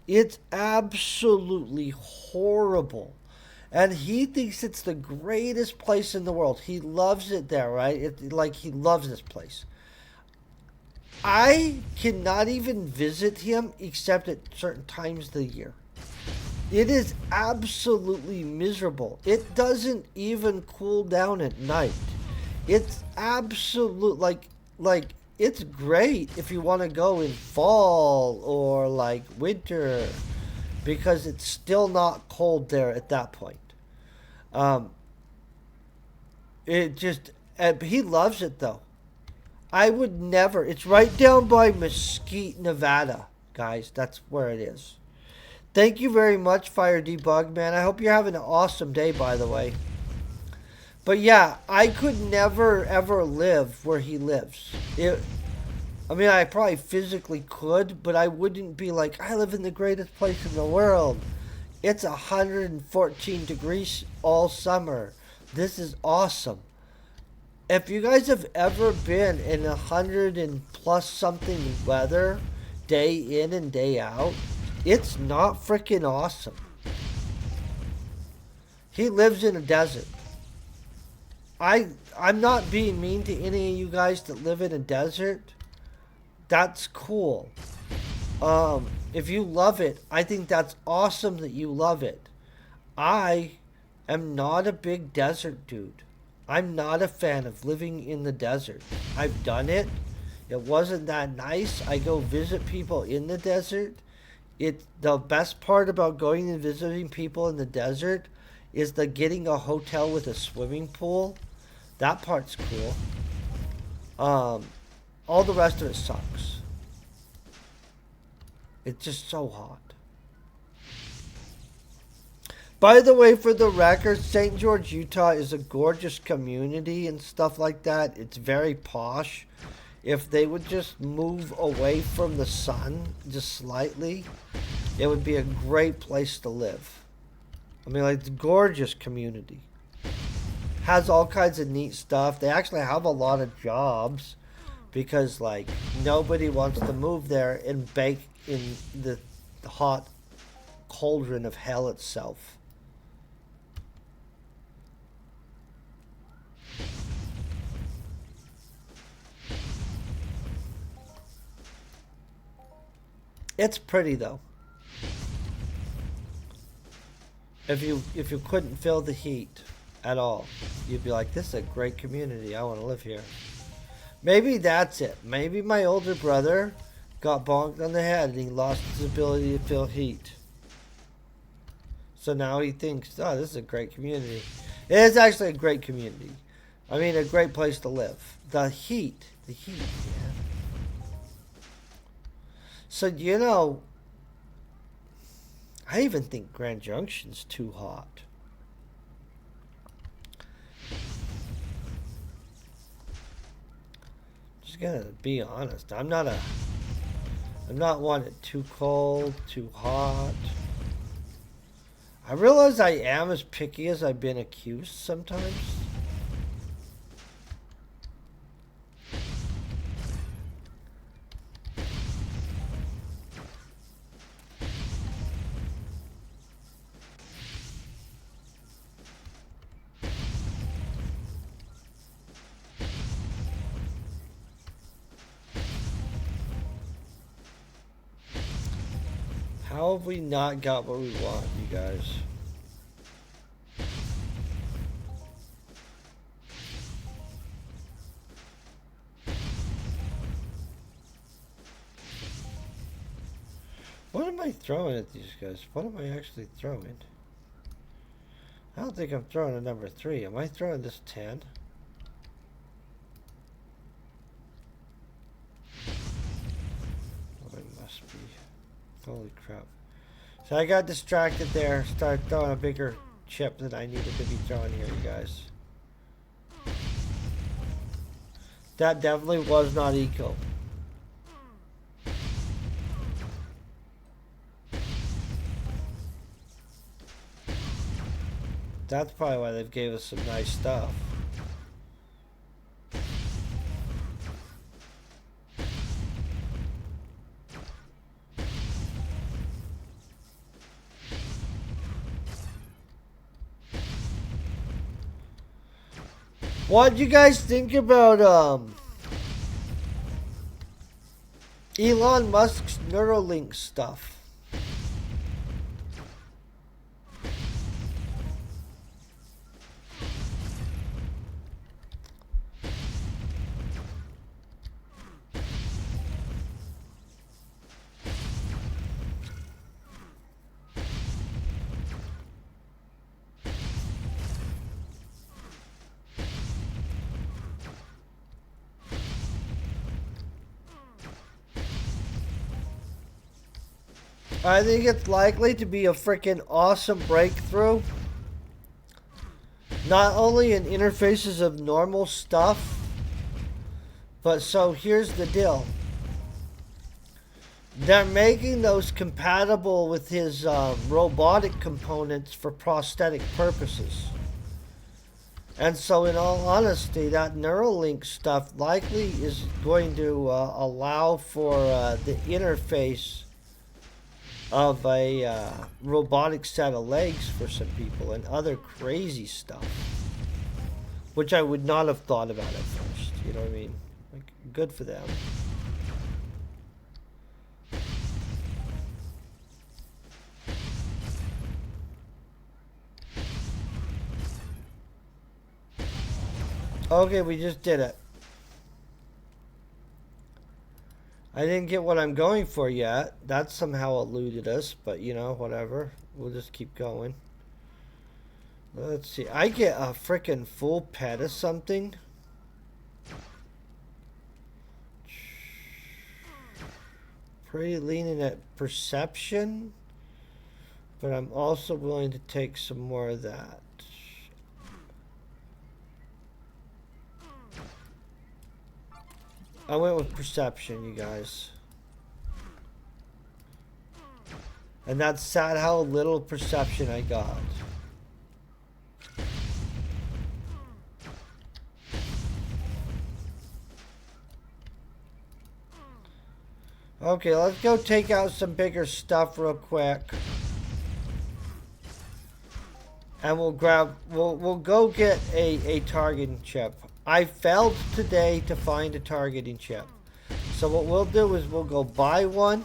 It's absolutely horrible. And he thinks it's the greatest place in the world. He loves it there, right? Like he loves this place. I cannot even visit him except at certain times of the year. It is absolutely miserable. It doesn't even cool down at night. It's absolute like it's great if you want to go in fall or like winter because it's still not cold there at that point. Um, it just he loves it though. I would never. It's right down by Mesquite, Nevada, guys. That's where it is. Thank you very much, Fire Debug, man. I hope you're having an awesome day, by the way. But yeah, I could never ever live where he lives. I mean, I probably physically could, but I wouldn't be like, I live in the greatest place in the world. It's 114 degrees all summer. This is awesome. If you guys have ever been in 100 and plus something weather, day in and day out, it's not freaking awesome. He lives in a desert. I'm not being mean to any of you guys that live in a desert. That's cool. If you love it, I think that's awesome that you love it. I am not a big desert dude. I'm not a fan of living in the desert. I've done it. It wasn't that nice. I go visit people in the desert. The best part about going and visiting people in the desert is the getting a hotel with a swimming pool. That part's cool. All the rest of it sucks. It's just so hot. By the way, for the record, St. George, Utah is a gorgeous community and stuff like that. It's very posh. If they would just move away from the sun just slightly, it would be a great place to live. I mean, like, it's a gorgeous community. Has all kinds of neat stuff. They actually have a lot of jobs because, like, nobody wants to move there and bake in the hot cauldron of hell itself. It's pretty though. If you couldn't feel the heat at all, you'd be like, this is a great community. I want to live here. Maybe that's it. Maybe my older brother got bonked on the head and he lost his ability to feel heat. So now he thinks, oh, this is a great community. It is actually a great community. I mean, a great place to live. The heat, yeah. So, you know, I even think Grand Junction's too hot. Just gonna be honest. I'm not wanting it too cold, too hot. I realize I am as picky as I've been accused sometimes. How have we not got what we want, you guys? What am I throwing at these guys? What am I actually throwing? I don't think I'm throwing a number 3. Am I throwing this 10? Oh, it must be. Holy crap. So I got distracted there. Started throwing a bigger chip than I needed to be throwing here, you guys. That definitely was not eco. That's probably why they've gave us some nice stuff. What do you guys think about Elon Musk's Neuralink stuff? I think it's likely to be a freaking awesome breakthrough. Not only in interfaces of normal stuff, but so here's the deal. They're making those compatible with his robotic components for prosthetic purposes. And so in all honesty, that Neuralink stuff likely is going to allow for the interface of a robotic set of legs for some people and other crazy stuff, which I would not have thought about at first. You know what I mean? Like, good for them. Okay, we just did it. I didn't get what I'm going for yet. That somehow eluded us, but you know, whatever. We'll just keep going. Let's see. I get a freaking full pet of something. Pretty leaning at perception. But I'm also willing to take some more of that. I went with perception, you guys. And that's sad how little perception I got. Okay, let's go take out some bigger stuff real quick. And we'll go get a targeting chip. I failed today to find a targeting chip. So what we'll do is we'll go buy one.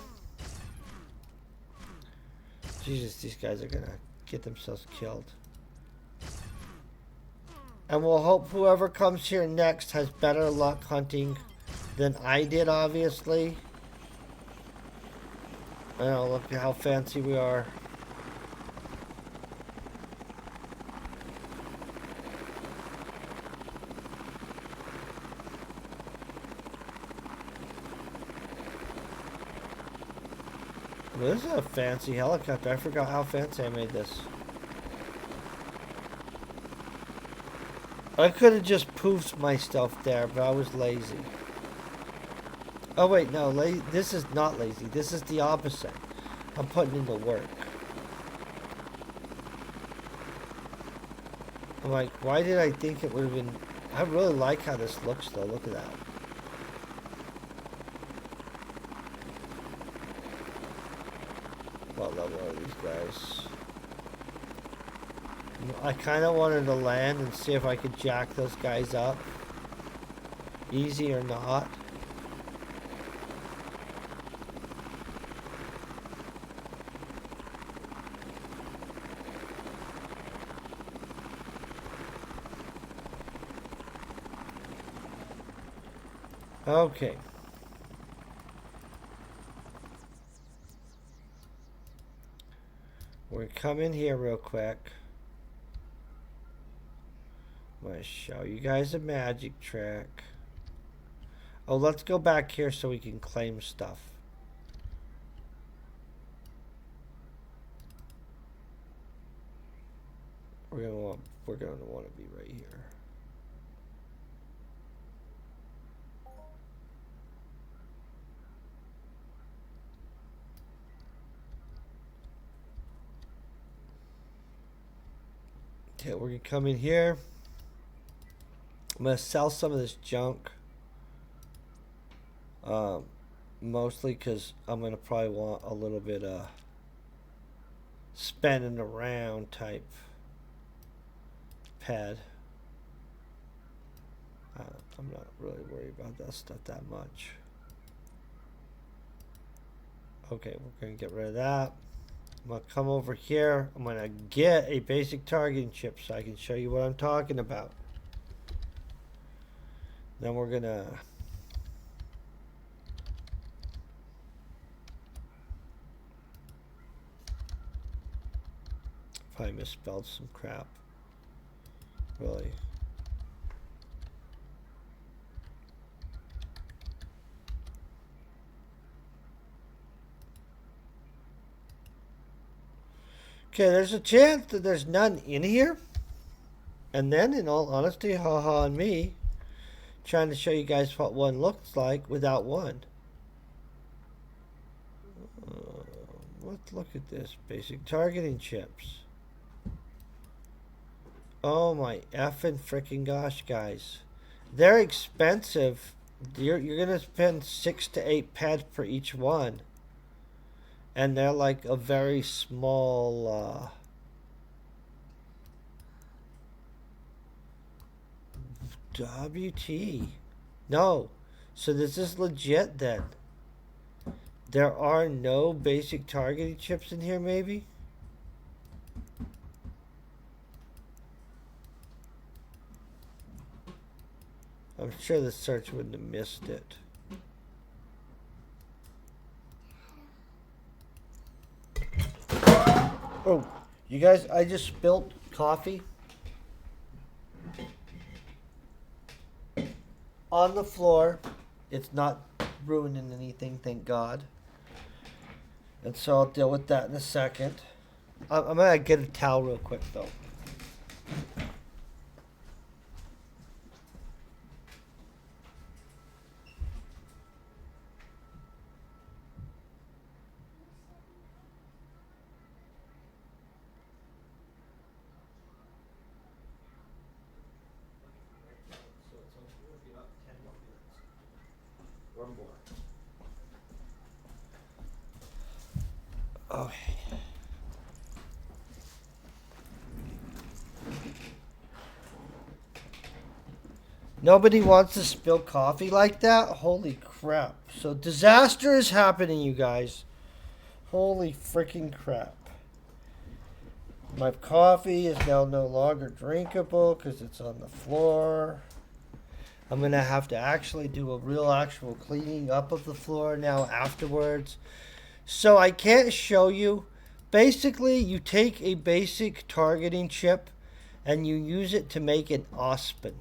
Jesus, these guys are gonna get themselves killed. And we'll hope whoever comes here next has better luck hunting than I did, obviously. Oh, look at how fancy we are. Well, this is a fancy helicopter. I forgot how fancy I made this. I could have just poofed my stuff there, but I was lazy. Oh wait, no, this is not lazy. This is the opposite. I'm putting in the work. I'm like, why did I think it would have been... I really like how this looks though. Look at that. What level are these guys? I kind of wanted to land and see if I could jack those guys up. Easy or not. Okay. We're coming here real quick. I'm going to show you guys a magic trick. Oh, let's go back here so we can claim stuff. We're going to want to be right here. Okay, we're going to come in here. I'm going to sell some of this junk. Mostly because I'm going to probably want a little bit of spending around type pad. I'm not really worried about that stuff that much. Okay, we're going to get rid of that. I'm going to come over here. I'm going to get a basic targeting chip so I can show you what I'm talking about. Then we're going to... Probably misspelled some crap. Really. Okay, there's a chance that there's none in here. And then, in all honesty, haha on me, trying to show you guys what one looks like without one. Let's look at this. Basic targeting chips. Oh my effing freaking gosh, guys. They're expensive. You're going to spend 6 to 8 pads per each one. And they're like a very small... WT. No. So this is legit then. There are no basic targeting chips in here maybe? I'm sure the search wouldn't have missed it. Oh, you guys, I just spilled coffee on the floor. It's not ruining anything, thank God. And so I'll deal with that in a second. I'm gonna get a towel real quick though. Or more. Okay. Nobody wants to spill coffee like that? Holy crap. So disaster is happening, you guys. Holy freaking crap. My coffee is now no longer drinkable because it's on the floor. I'm going to have to actually do a real actual cleaning up of the floor now afterwards. So I can't show you. Basically, you take a basic targeting chip and you use it to make an Ospen.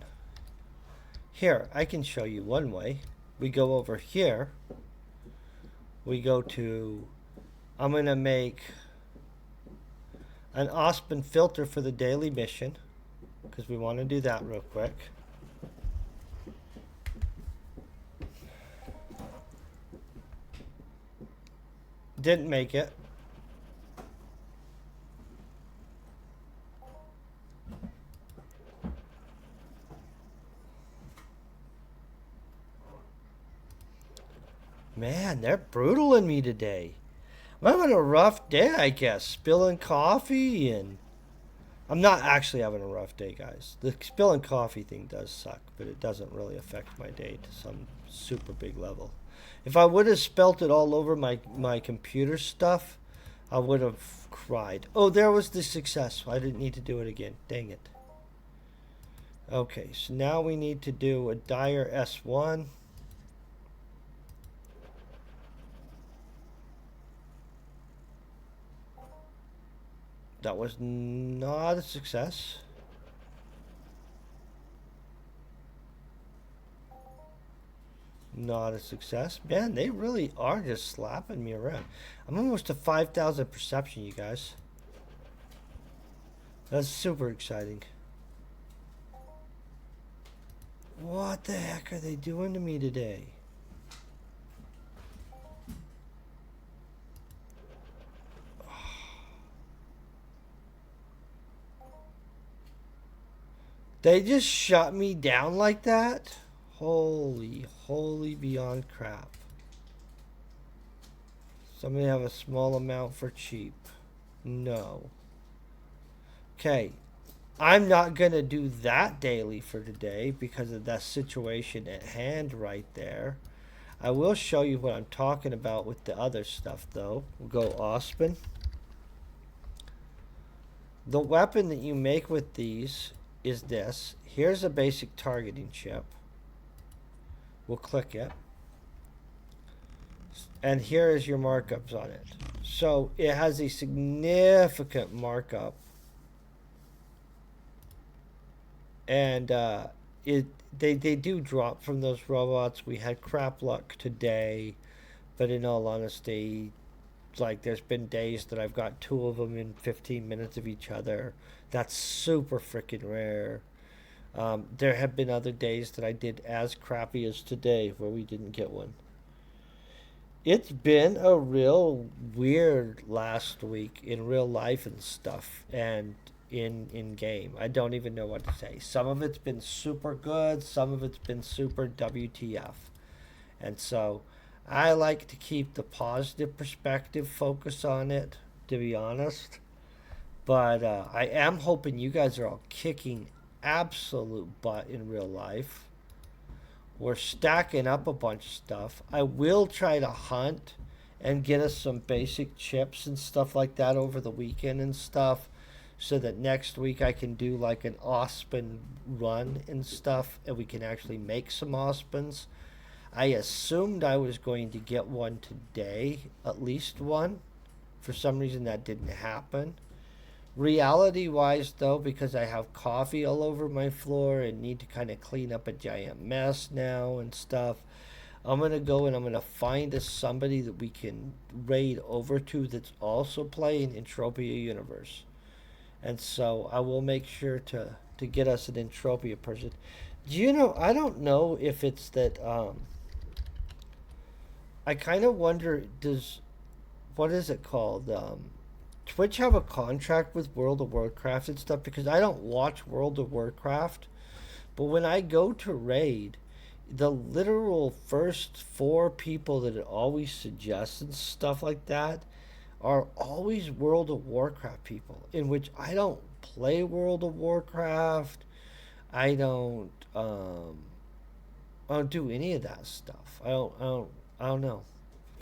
Here, I can show you one way. We go over here. We go to, I'm going to make an Ospen filter for the daily mission because we want to do that real quick. Didn't make it. Man, they're brutal in me today. I'm having a rough day, I guess. Spilling coffee and I'm not actually having a rough day, guys. The spilling coffee thing does suck, but it doesn't really affect my day to some super big level. If I would have spelt it all over my computer stuff, I would have cried. Oh, there was the success. I didn't need to do it again. Dang it. Okay, so now we need to do a Dyer S1. That was not a success. Not a success. Man, they really are just slapping me around. I'm almost to 5,000 perception, you guys. That's super exciting. What the heck are they doing to me today? They just shut me down like that? Holy beyond crap. Somebody have a small amount for cheap. No. Okay. I'm not going to do that daily for today because of that situation at hand right there. I will show you what I'm talking about with the other stuff though. We'll go Ospen. The weapon that you make with these is this. Here's a basic targeting chip. We'll click it. And here is your markups on it. So it has a significant markup. And they do drop from those robots. We had crap luck today. But in all honesty, like there's been days that I've got two of them in 15 minutes of each other. That's super freaking rare. There have been other days that I did as crappy as today where we didn't get one. It's been a real weird last week in real life and stuff and in game. I don't even know what to say. Some of it's been super good, some of it's been super WTF. And so I like to keep the positive perspective focus on it, to be honest. But I am hoping you guys are all kicking absolute butt in real life. We're stacking up a bunch of stuff. I will try to hunt and get us some basic chips and stuff like that over the weekend and stuff so that next week I can do like an Ospen run and stuff and we can actually make some Ospens. I assumed I was going to get one today, at least one. For some reason that didn't happen. Reality wise though, because I have coffee all over my floor and need to kind of clean up a giant mess now and stuff, I'm gonna go and I'm gonna find us somebody that we can raid over to that's also playing Entropia Universe. And so I will make sure to get us an Entropia person. Do you know? I don't know if it's that. I kind of wonder. Does what is it called? Twitch have a contract with World of Warcraft and stuff because I don't watch World of Warcraft, but when I go to raid, the literal first four people that it always suggests and stuff like that are always World of Warcraft people, in which I don't play World of Warcraft. I don't I don't do any of that stuff. I don't know.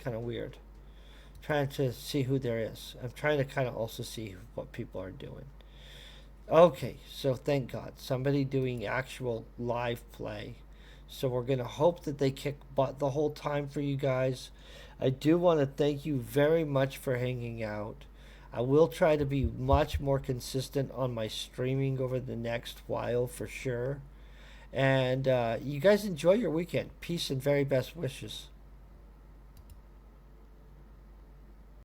Kind of weird. Trying to see who there is. I'm trying to kind of also see what people are doing. Okay, so thank God. Somebody doing actual live play. So we're going to hope that they kick butt the whole time for you guys. I do want to thank you very much for hanging out. I will try to be much more consistent on my streaming over the next while for sure. And you guys enjoy your weekend. Peace and very best wishes.